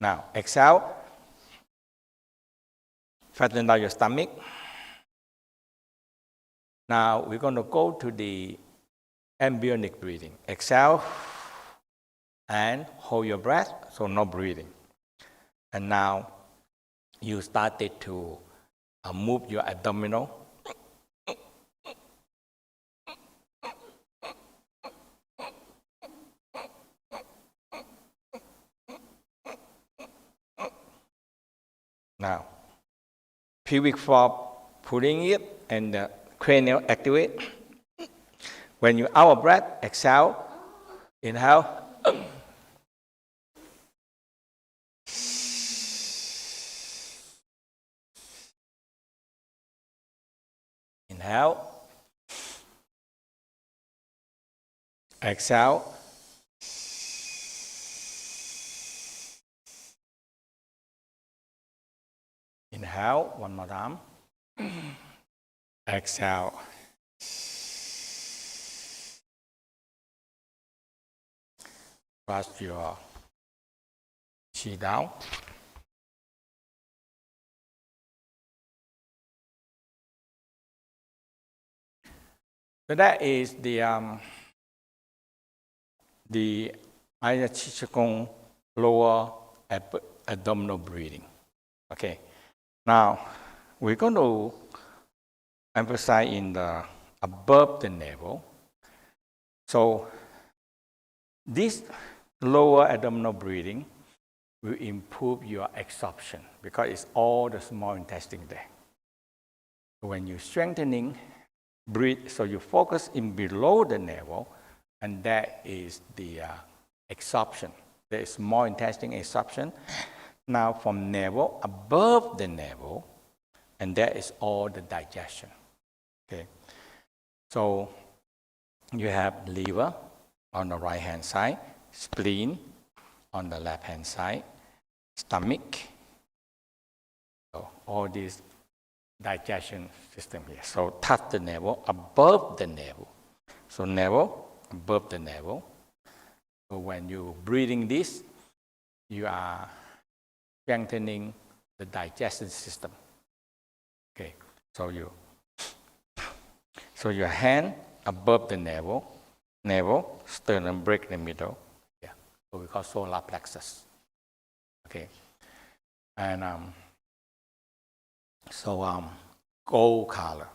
Now, exhale. Flatten down your stomach. Now, we're going to go to the embryonic breathing. Exhale and hold your breath, so no breathing. And now, you started to move your abdominal. Now, pubic floor, pulling it, and the cranial activate. When you out of breath, exhale, inhale. Inhale. Exhale. Inhale, one more time. Exhale. Press your chin down. So that is the Aya Chichikong lower abdominal breathing. Okay. Now, we're going to emphasize in the above the navel. So, this lower abdominal breathing will improve your absorption because it's all the small intestine there. When you're strengthening, breathe, so you focus in below the navel, and that is the absorption. There is small intestine absorption. Now from navel, above the navel, and that is all the digestion. Okay. So you have liver on the right hand side, spleen on the left hand side, stomach. So all these digestion system here. So touch the navel, above the navel. So navel, above the navel. So when you're breathing this, you are strengthening the digestion system. Okay, so your hand above the navel, sternum break in the middle. Yeah, so we call solar plexus. Okay, and gold color.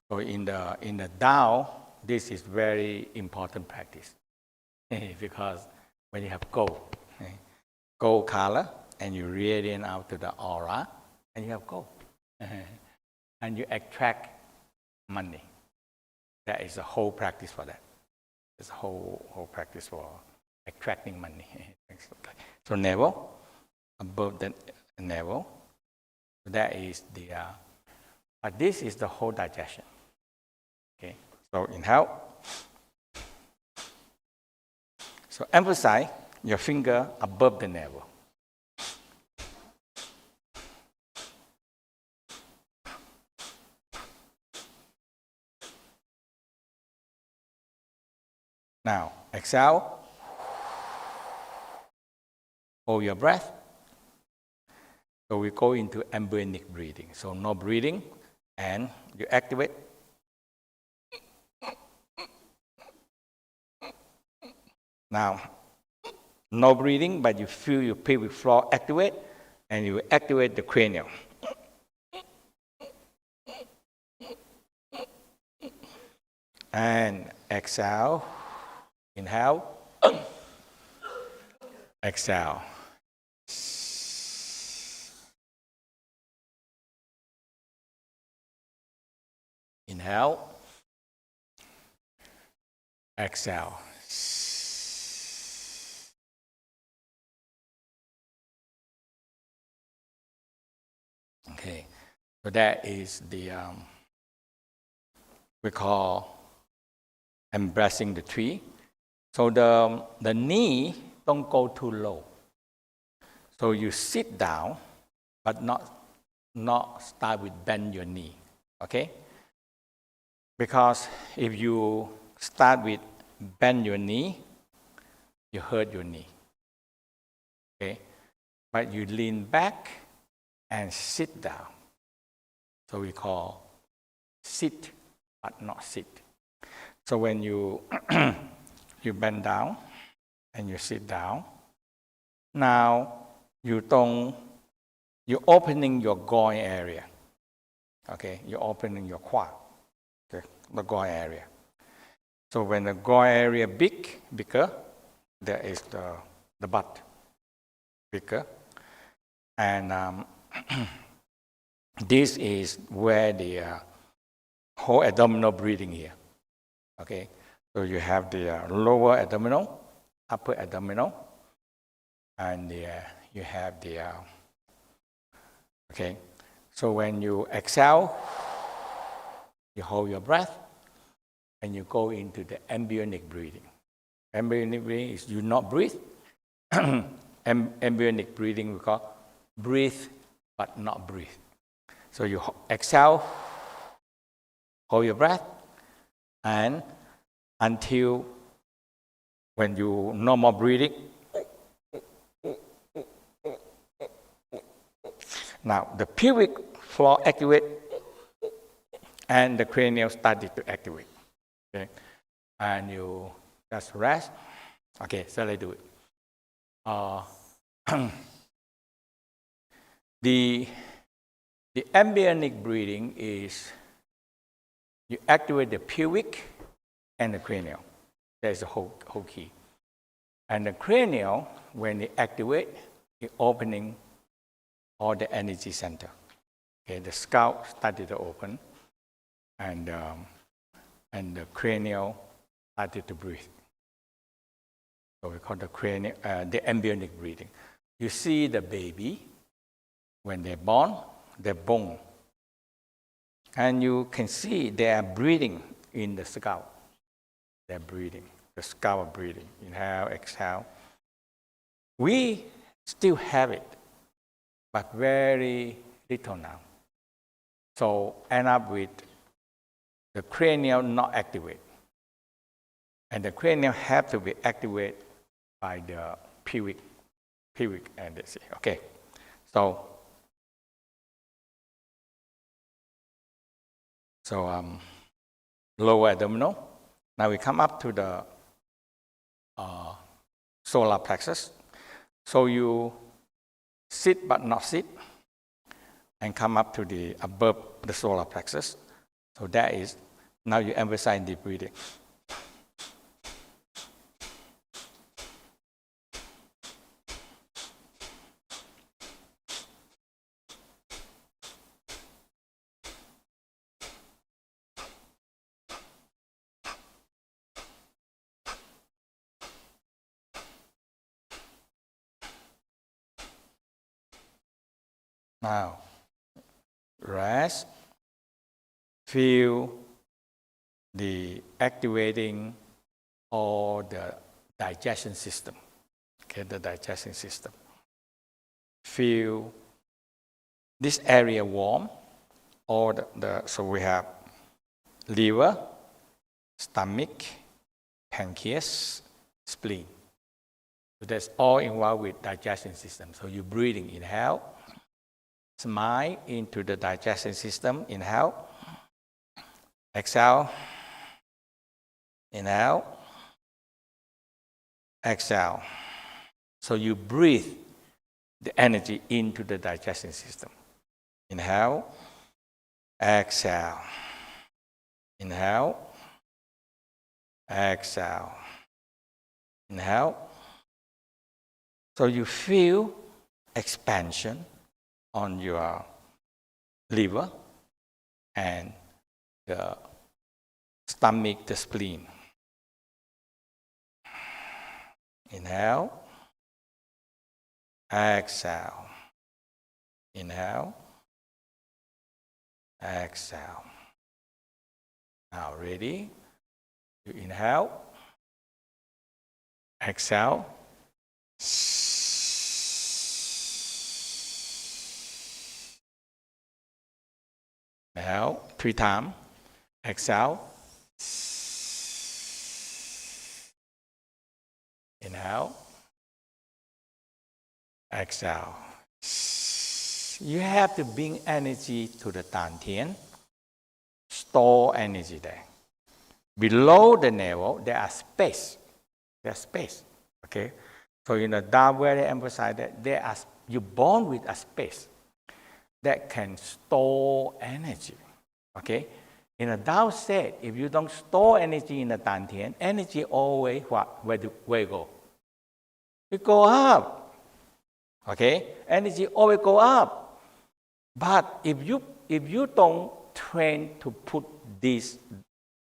So in the Tao, this is very important practice because when you have gold color, and you radiate out to the aura, and you have gold, and you attract money. That is a whole practice for that. It's a whole practice for attracting money. So navel, above the navel, that is the. But this is the whole digestion. Okay. So inhale. So emphasize your finger above the navel. Now, exhale. Hold your breath. So we go into embryonic breathing. So no breathing, and you activate. Now, no breathing, but you feel your pelvic floor activate, and you activate the cranial. And exhale. Inhale. Exhale. Inhale. Exhale. Okay, so that is the, we call embracing the tree. So the knee don't go too low. So you sit down, but not start with bend your knee, okay? Because if you start with bend your knee, you hurt your knee, okay? But you lean back and sit down. So we call sit, but not sit. So when you, you bend down and you sit down, now you're opening your groin area, okay? You're opening your quad, okay? The groin area. So when the groin area bigger, there is the butt bigger. And this is where the whole abdominal breathing here, okay? So you have the lower abdominal, upper abdominal, and you have the, okay? So when you exhale, you hold your breath, and you go into the embryonic breathing. Embryonic breathing is you not breathe. Embryonic breathing we call breathe but not breathe. So you exhale, hold your breath, and until when you no more breathing. Now the pelvic floor activate and the cranial started to activate. Okay, and you just rest. Okay, so let's do it. The embryonic breathing is you activate the pelvic and the cranial. That's the whole key. And the cranial, when it activate, it opening all the energy center. Okay, the scalp started to open, and the cranial started to breathe. So we call the cranial, the embryonic breathing. You see the baby, when they're born, they're born. And you can see they are breathing in the scalp. They're breathing, the scalp breathing. Inhale, exhale. We still have it, but very little now. So end up with the cranial not activate. And the cranial have to be activated by the pelvic energy. Okay, so lower abdominal. Now we come up to the solar plexus. So you sit but not sit, and come up to the above the solar plexus. So that is, now you emphasize deep breathing. Now, rest, feel the activating all the digestion system, okay, the digestion system. Feel this area warm, or so we have liver, stomach, pancreas, spleen. So that's all involved with digestion system. So you're breathing, inhale. Smile into the digestion system. Inhale. Exhale. Inhale. Exhale. So you breathe the energy into the digestion system. Inhale. Exhale. Inhale. Exhale. Inhale. So you feel expansion on your liver and the stomach, the spleen. Inhale, exhale. Inhale, exhale. Now ready? You inhale, exhale. Inhale 3 times. Exhale. Inhale. Exhale. You have to bring energy to the dantian, store energy there. Below the navel, there are space. There's space. Okay? So in the Tao, very emphasize that you're born with a space that can store energy. Okay? In the Tao said, if you don't store energy in the dantian, energy always what? Where it go? It go up. Okay? Energy always go up. But if you don't train to put this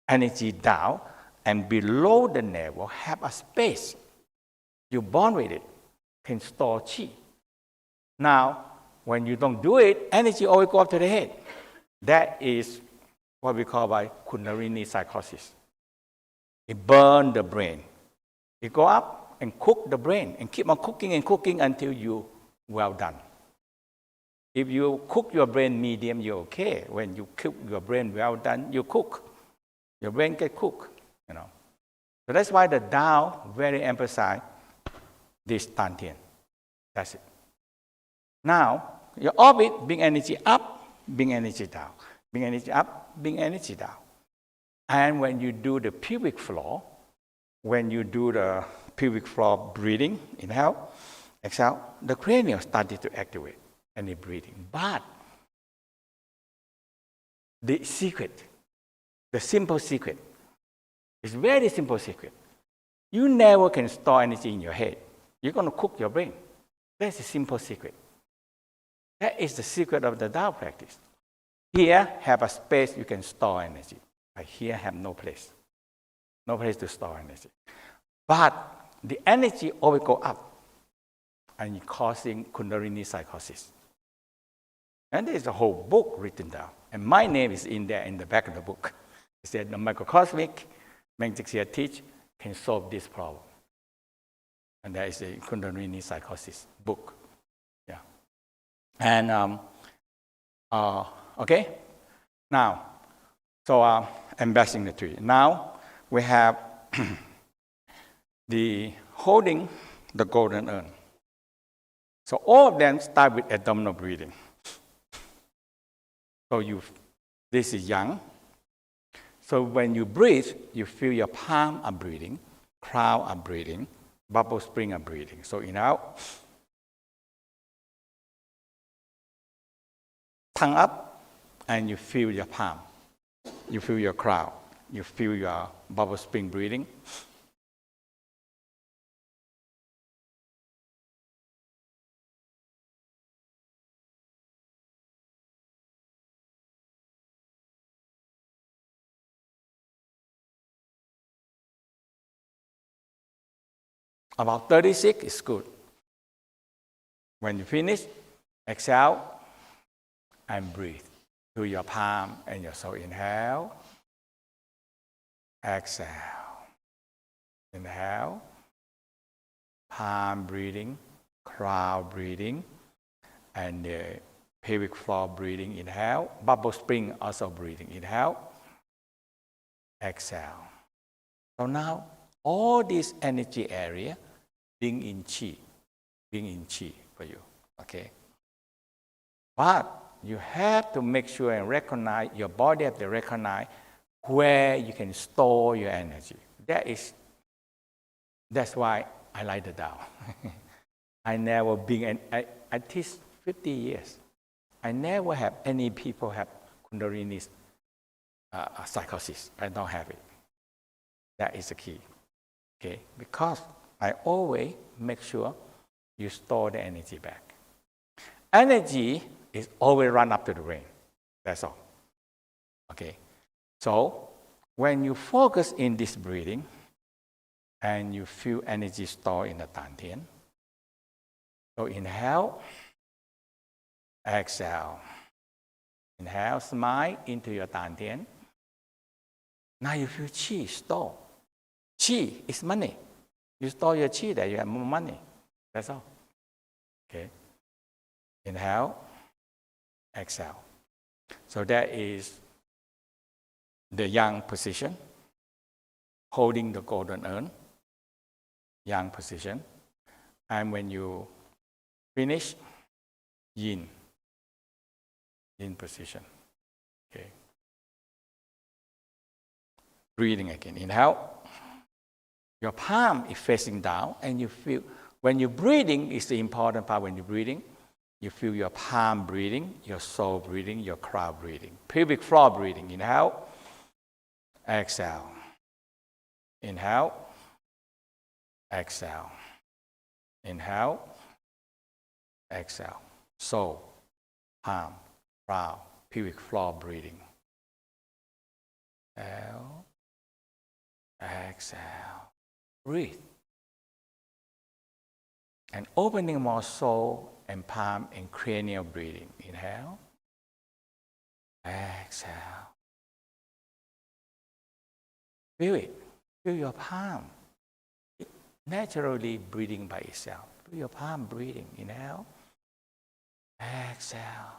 energy down and below the navel have a space, you're born with it, can store chi. Now, when you don't do it, energy always go up to the head. That is what we call by Kundalini psychosis. It burns the brain. It go up and cook the brain and keep on cooking and cooking until you well done. If you cook your brain medium, you're okay. When you cook your brain well done, you cook. Your brain get cooked, you know. So that's why the Tao very emphasize this dantian. That's it. Now, your orbit, bring energy up, bring energy down. Bring energy up, bring energy down. And when you do the pelvic floor, breathing, inhale, exhale, the cranial started to activate and the breathing. But the secret, the simple secret, is very simple secret. You never can store energy in your head. You're going to cook your brain. That's a simple secret. That is the secret of the Tao practice. Here, have a space you can store energy. But here, have no place. No place to store energy. But the energy always go up and causing Kundalini psychosis. And there's a whole book written down. And my name is in there in the back of the book. It said the microcosmic magic teach can solve this problem. And that is a Kundalini psychosis book. Yeah. And okay. Now, so embracing the tree. Now we have the holding the golden urn. So all of them start with abdominal breathing. So this is yang. So when you breathe, you feel your palm are breathing, crown are breathing, bubble spring are breathing. So inhale, tongue up, and you feel your palm. You feel your crown. You feel your bubble spring breathing. About 36 is good. When you finish, exhale and breathe through your palm and your soul. Inhale, exhale. Inhale, palm breathing, crown breathing, and the pelvic floor breathing. Inhale, bubble spring also breathing. Inhale, exhale. So now, all this energy area being in chi for you, okay? But you have to make sure and recognize, your body have to recognize where you can store your energy. That's why I like the Tao. I never been, I teach 50 years. I never have any people have Kundalini psychosis. I don't have it. That is the key, okay? Because I always make sure you store the energy back. Energy is always run up to the brain. That's all. Okay. So when you focus in this breathing and you feel energy stored in the dantian, so inhale, exhale. Inhale, smile into your dantian. Now you feel qi store. Qi is money. You store your qi there, you have more money. That's all. Okay. Inhale, exhale. So that is the yang position, holding the golden urn, yang position. And when you finish, yin position. Okay. Breathing again. Inhale. Your palm is facing down, and you feel, when you're breathing, is the important part. When you're breathing, you feel your palm breathing, your soul breathing, your crown breathing. Pelvic floor breathing. Inhale, exhale. Inhale, exhale. Inhale, exhale. Soul, palm, crown, pelvic floor breathing. Inhale, exhale. Breathe. And opening more soul and palm and cranial breathing. Inhale, exhale. Feel it. Feel your palm naturally breathing by itself. Feel your palm breathing. Inhale, exhale.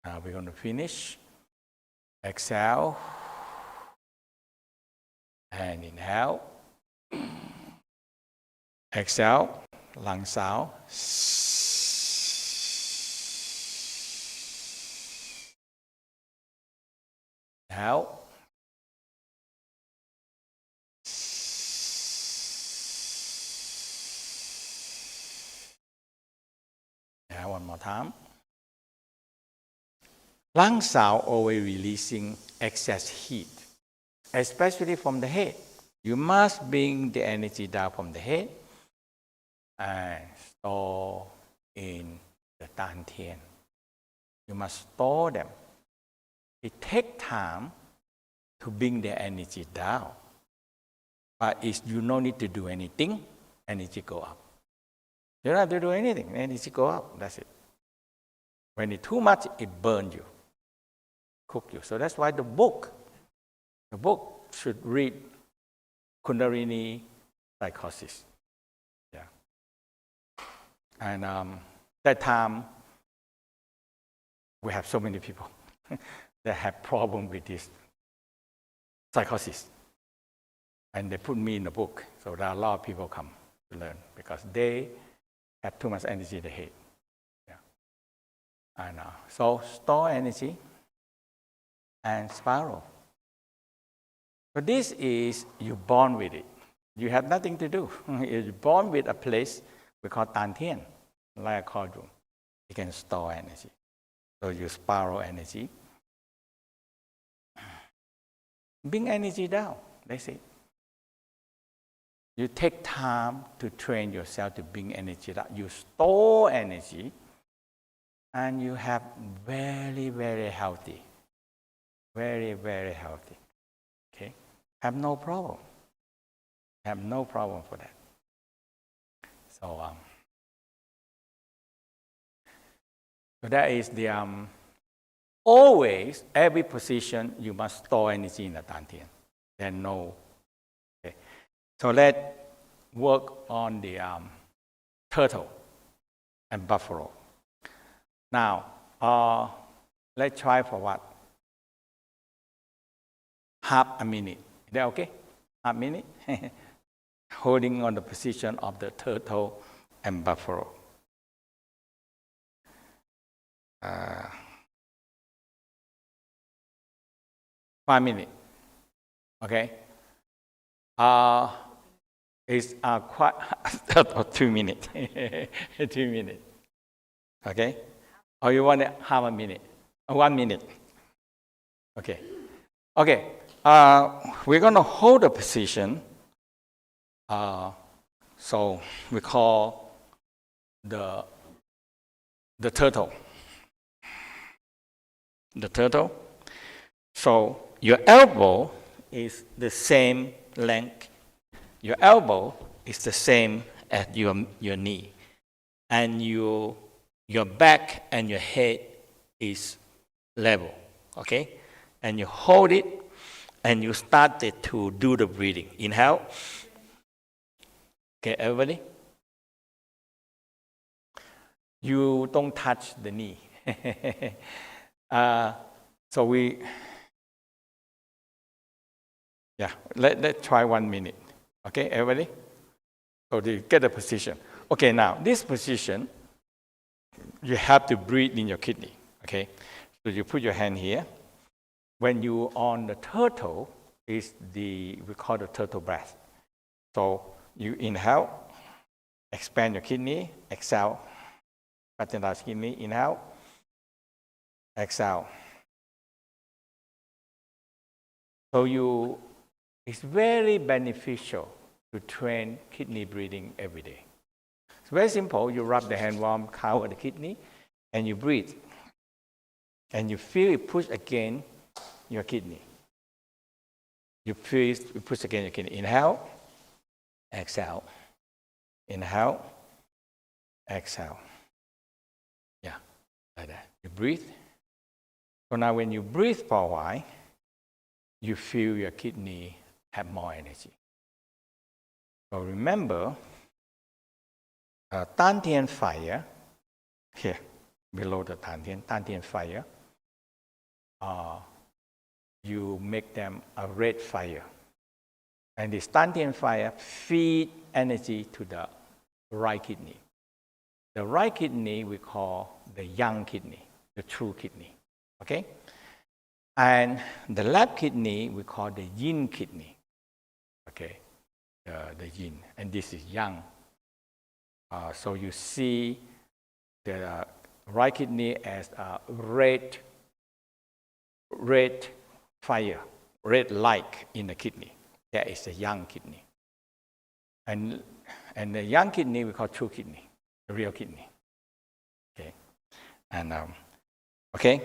Now we're going to finish. Exhale. And inhale. Exhale. Lung sound. Inhale. Inhale one more time. Lung sound always releasing excess heat, especially from the head. You must bring the energy down from the head and store in the dantian. You must store them. It takes time to bring the energy down. But you don't need to do anything, energy go up. You don't have to do anything, energy go up, that's it. When it's too much, it burns you, cook you. So that's why the book should read Kundalini psychosis. Yeah. And that time, we have so many people that have problem with this psychosis. And they put me in the book. So there are a lot of people come to learn because they have too much energy in the head. Yeah. And so store energy and spiral. So this is, you're born with it. You have nothing to do. You're born with a place we call dantian, like a cauldron. You can store energy. So you spiral energy. Bring energy down, that's it. You take time to train yourself to bring energy down. You store energy, and you have very, very healthy. Very, very healthy. Okay? Have no problem. Have no problem for that. So, so that is the, always, every position, you must store energy in the dantian. Then no. Okay. So let's work on the turtle and buffalo. Now, let's try for what? Half a minute. Is that okay? Half a minute? Holding on the position of the turtle and buffalo. 5 minutes. Okay? It's quite 2 minutes. 2 minutes. Okay? Or you want half a minute? 1 minute. Okay. Okay. We're going to hold the position. So we call the turtle. The turtle. So your elbow is the same length. Your elbow is the same as your knee. And your back and your head is level. Okay? And you hold it and you started to do the breathing. Inhale. Okay, everybody? You don't touch the knee. So let's try 1 minute. Okay, everybody? So you get the position. Okay, now this position, you have to breathe in your kidney. Okay, so you put your hand here. When you on the turtle, we call the turtle breath. So you inhale, expand your kidney, exhale, flatten out kidney, inhale, exhale. So it's very beneficial to train kidney breathing every day. It's very simple. You rub the hand warm, cover the kidney, and you breathe. And you feel it push against your kidney. You feel it push against your kidney. Inhale, exhale. Inhale, exhale. Yeah, like that. You breathe. So now when you breathe for a while, you feel your kidney have more energy. So remember, Dantian fire, here, below the Dantian fire, you make them a red fire. And this Dantian fire feed energy to the right kidney. The right kidney we call the yang kidney, the true kidney. Okay? And the left kidney we call the yin kidney. Okay? The yin. And this is yang. So you see the right kidney as a red fire, red light in the kidney. That is the yang kidney. And the yang kidney we call true kidney, the real kidney. Okay. And okay.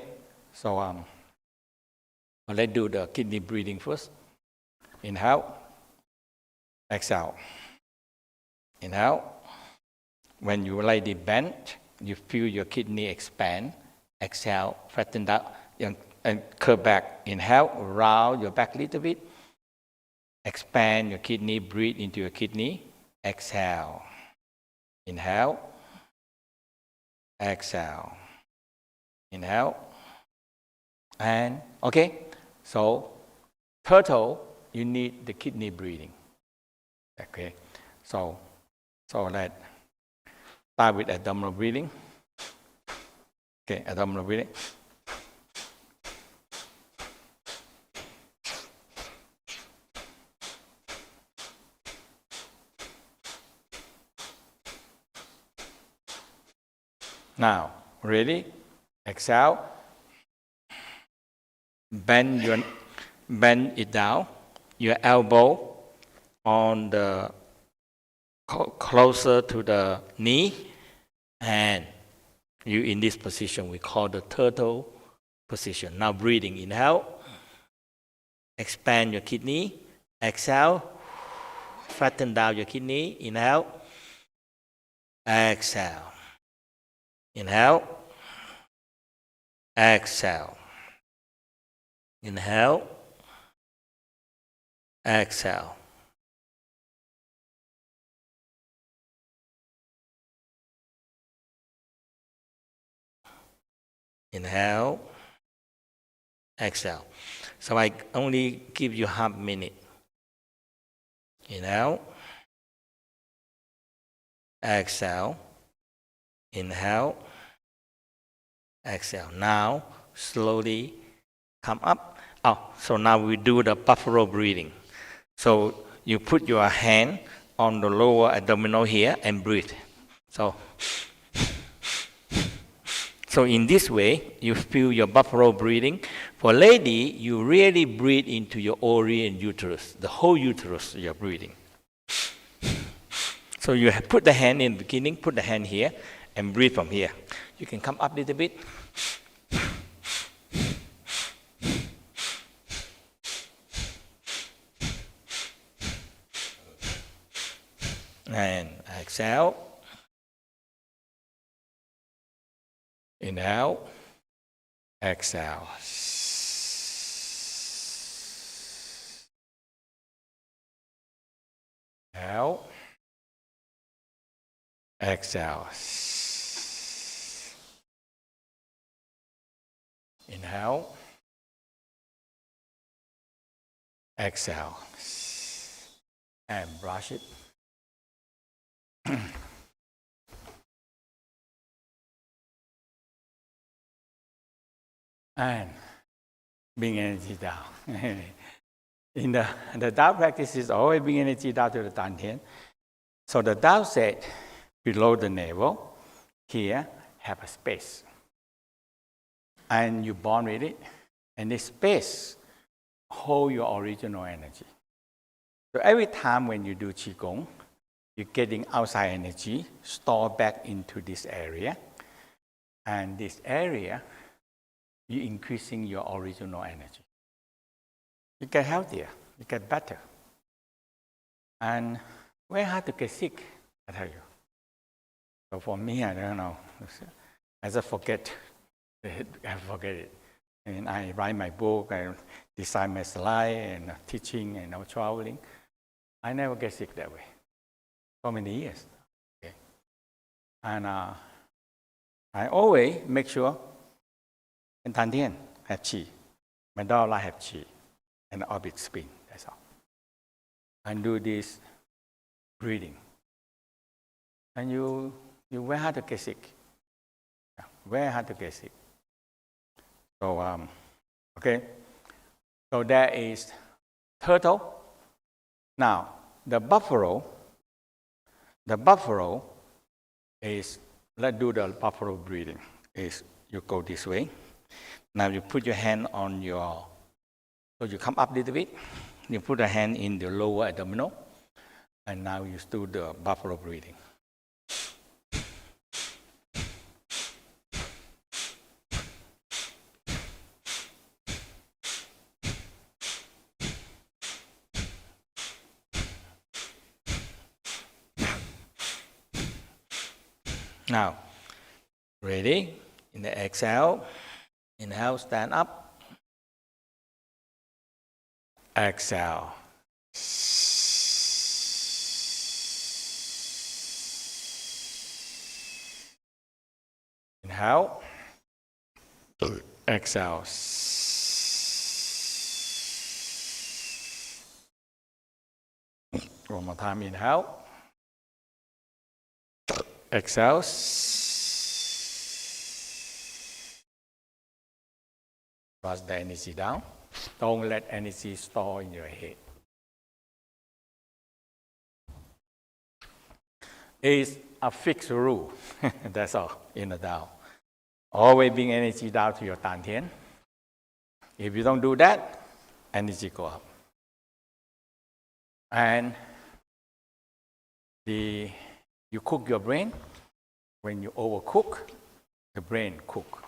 So let's do the kidney breathing first. Inhale. Exhale. Inhale. When you lie the bent, you feel your kidney expand. Exhale, flatten out and curve back. Inhale, round your back a little bit. Expand your kidney, breathe into your kidney. Exhale. Inhale. Exhale. Inhale. And okay, so turtle, you need the kidney breathing. Okay, so let's start with abdominal breathing. Okay, abdominal breathing. Now, ready? Exhale. Bend it down. Your elbow on the closer to the knee, and you in this position we call the turtle position. Now breathing. Inhale. Expand your kidney. Exhale. Flatten down your kidney. Inhale. Exhale. Inhale. Exhale. Inhale. Exhale. Inhale. Exhale. So I only give you half minute. Inhale. Exhale. Inhale. Exhale. Now slowly come up. So now we do the buffalo breathing. So you put your hand on the lower abdominal here and breathe. So in this way, you feel your buffalo breathing. For lady, you really breathe into your ovary and uterus, the whole uterus you're breathing. So you put the hand in the beginning, put the hand here, and breathe from here. You can come up a little bit. And exhale. Inhale. Exhale. Inhale. Exhale. Inhale. Exhale. And brush it. And bring energy down. In the Tao practice is always bring energy down to the Dantian. So the Tao said, below the navel, here, have a space. And you're born with it. And this space hold your original energy. So every time when you do Qigong, you're getting outside energy, stored back into this area. And this area, you're increasing your original energy. You get healthier, you get better. And very hard to get sick, I tell you. So for me, I don't know. I just forget. I forget it. And I write my book, I design my slide, and teaching, and traveling. I never get sick that way. For many years. Okay. And I always make sure and Dantian have Qi, medulla have Qi, and the orbit spin, that's all. And do this breathing. And you very hard to get sick. Yeah, very hard to get sick. So, okay. So that is turtle. Now, the buffalo is, let's do the buffalo breathing. Is you go this way. Now you put your hand on your, so you come up a little bit. You put a hand in the lower abdominal. And now you do the buffalo breathing. Now, ready? In the exhale, inhale, stand up. Exhale. Inhale. Exhale. One more time, inhale. Exhale. Pass the energy down. Don't let energy store in your head. It's a fixed rule. That's all in the Tao. Always bring energy down to your Dantian. If you don't do that, energy go up. And you cook your brain. When you overcook, the brain cook.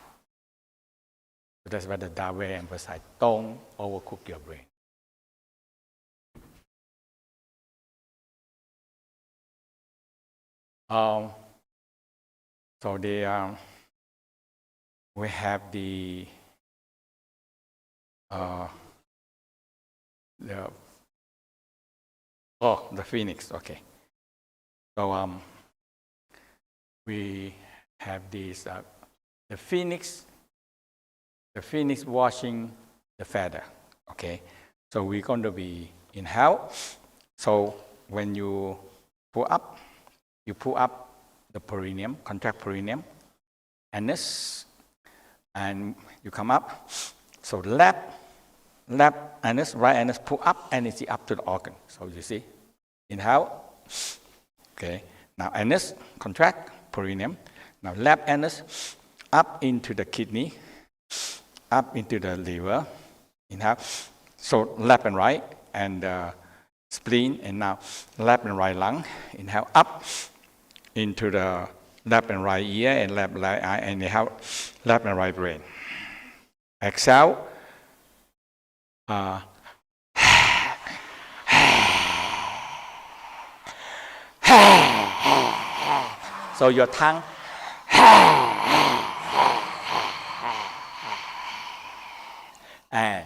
So that's why the Tao very emphasizes, don't overcook your brain. So we have the phoenix, okay. So we have this, the phoenix washing the feather, okay. So we're going to be inhale. So when you pull up the perineum, contract perineum, anus, and you come up. So left anus, right anus, pull up energy up to the organ. So you see, inhale, Okay. Now anus, contract, perineum. Now left anus, up into the kidney, up into the liver. Inhale. So left and right, and spleen, and now left and right lung. Inhale up into the left and right ear and left right eye, and inhale left and right brain. Exhale. So your tongue. And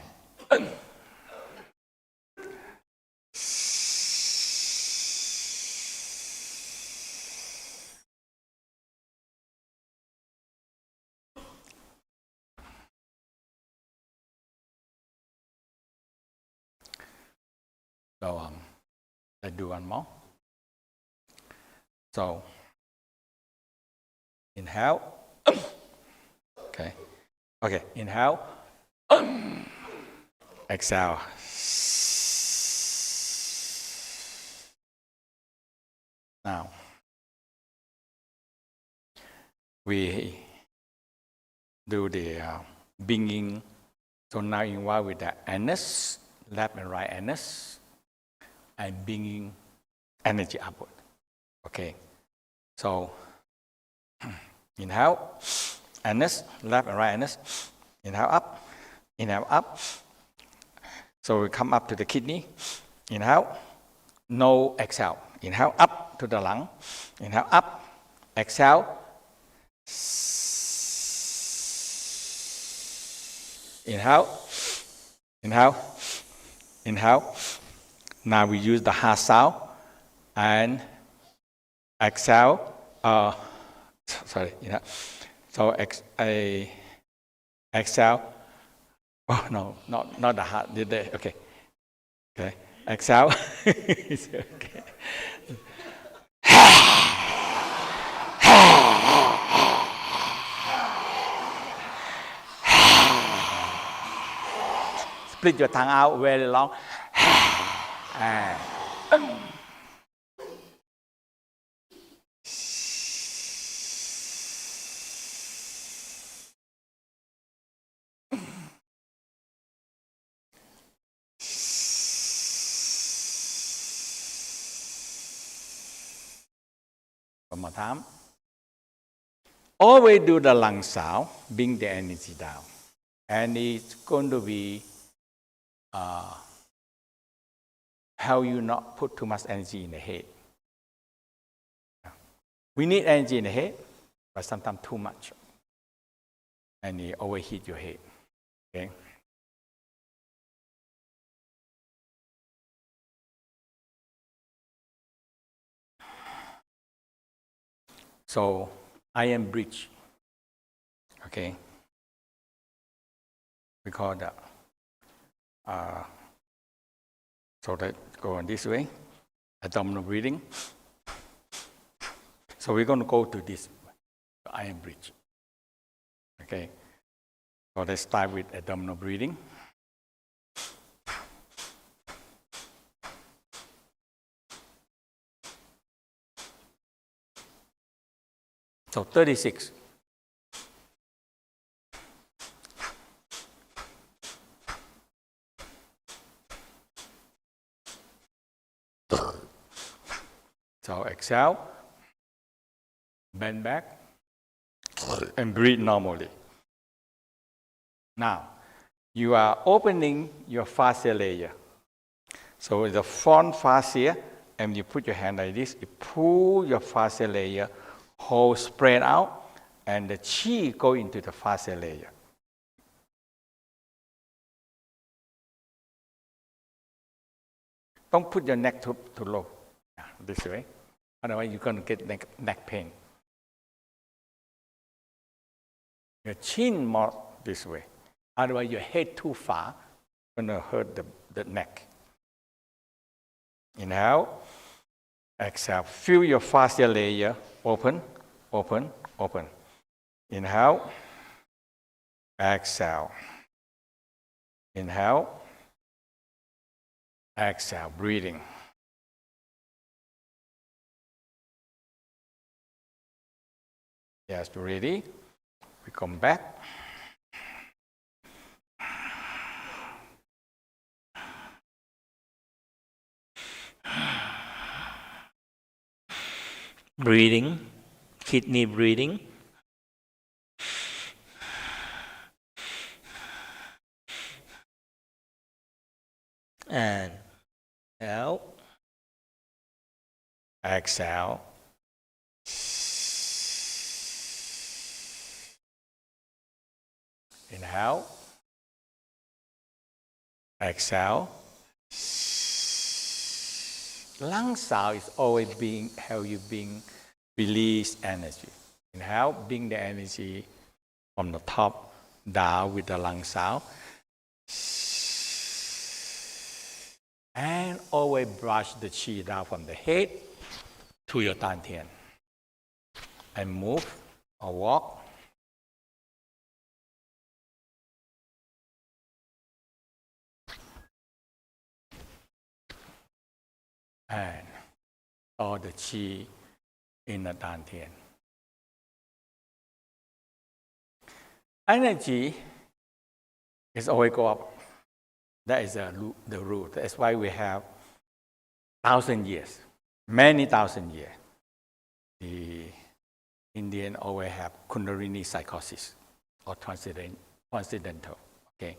so let's do one more. So inhale. Okay. Okay. Inhale. Exhale. Now we do the binging. So now involve with the anus, left and right anus, and bringing energy upward. Okay. So inhale, anus, left and right anus. Inhale up, inhale up. So we come up to the kidney. Inhale, no exhale. Inhale up to the lung. Inhale up, exhale. Inhale, inhale, inhale. Now we use the heart sound and exhale. Sorry, inhale. So exhale. Oh no, not the heart. Did they? Okay, okay. Exhale. Okay. Split your tongue out very long. One more time. Always do the lung sound, bring the energy down. And it's going to be how you not put too much energy in the head. We need energy in the head, but sometimes too much. And it overheat your head. Okay? So I am bridge. Okay? We call that. So that go on this way, abdominal breathing. So we're going to go to this iron bridge. Okay. So let's start with abdominal breathing. So 36. So exhale, bend back, and breathe normally. Now, you are opening your fascia layer. So the front fascia, and you put your hand like this, you pull your fascia layer, hold spread out, and the chi go into the fascia layer. Don't put your neck too low. This way. Otherwise, you're going to get neck pain. Your chin more this way. Otherwise, your head too far, going to hurt the neck. Inhale. Exhale. Feel your fascia layer open, open, open. Inhale. Exhale. Inhale. Exhale. Breathing. Yes, ready? We come back. Breathing, kidney breathing. And out. Exhale. Inhale. Exhale. Lung sound is always being how you being release energy. Inhale, bring the energy from the top down with the lung sound. And always brush the qi down from the head to your dantian. And move or walk. And all the qi in the dantian. Energy is always go up. That is the rule. That's why we have 1,000 years, many thousand years. The Indian always have Kundalini psychosis or transcendental. Okay,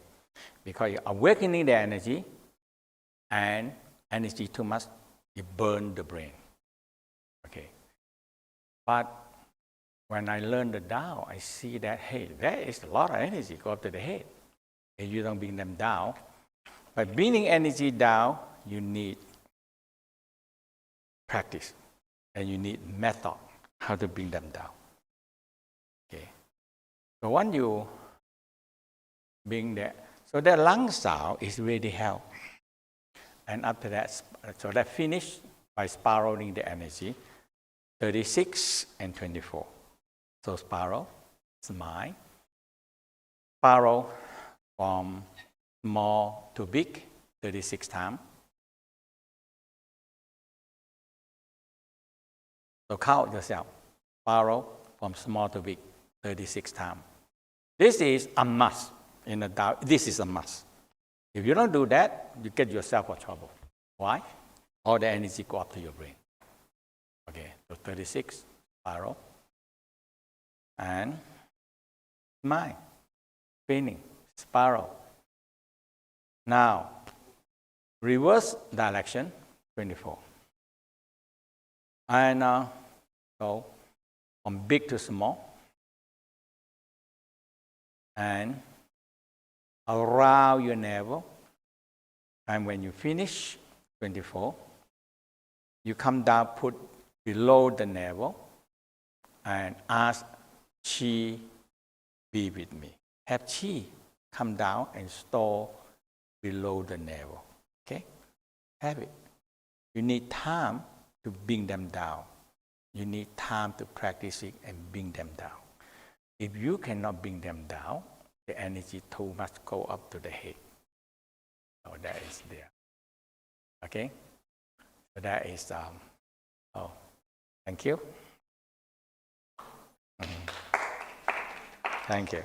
because you're awakening the energy, and energy too much, it burns the brain. Okay, but when I learn the Tao, I see that hey, there is a lot of energy go up to the head, and you don't bring them down. By bringing energy down, you need practice, and you need method how to bring them down. Okay, so when you bring that, so that lung sound is really help. And after that, so that finish by spiraling the energy, 36 and 24. So spiral, smile, spiral from small to big, 36 times. So count yourself. Spiral from small to big, 36 times. This is a must in the Tao. This is a must. If you don't do that, you get yourself for trouble. Why? All the energy go up to your brain. Okay, so 36, spiral. And smile, spinning, spiral. Now, reverse direction, 24. And so from big to small. And around your navel. And when you finish 24, you come down, put below the navel, and ask Qi be with me. Have Qi come down and store below the navel. Okay? Have it. You need time to bring them down. You need time to practice it and bring them down. If you cannot bring them down, the energy too much go up to the head. So that is there. Okay? So that is, thank you. Thank you.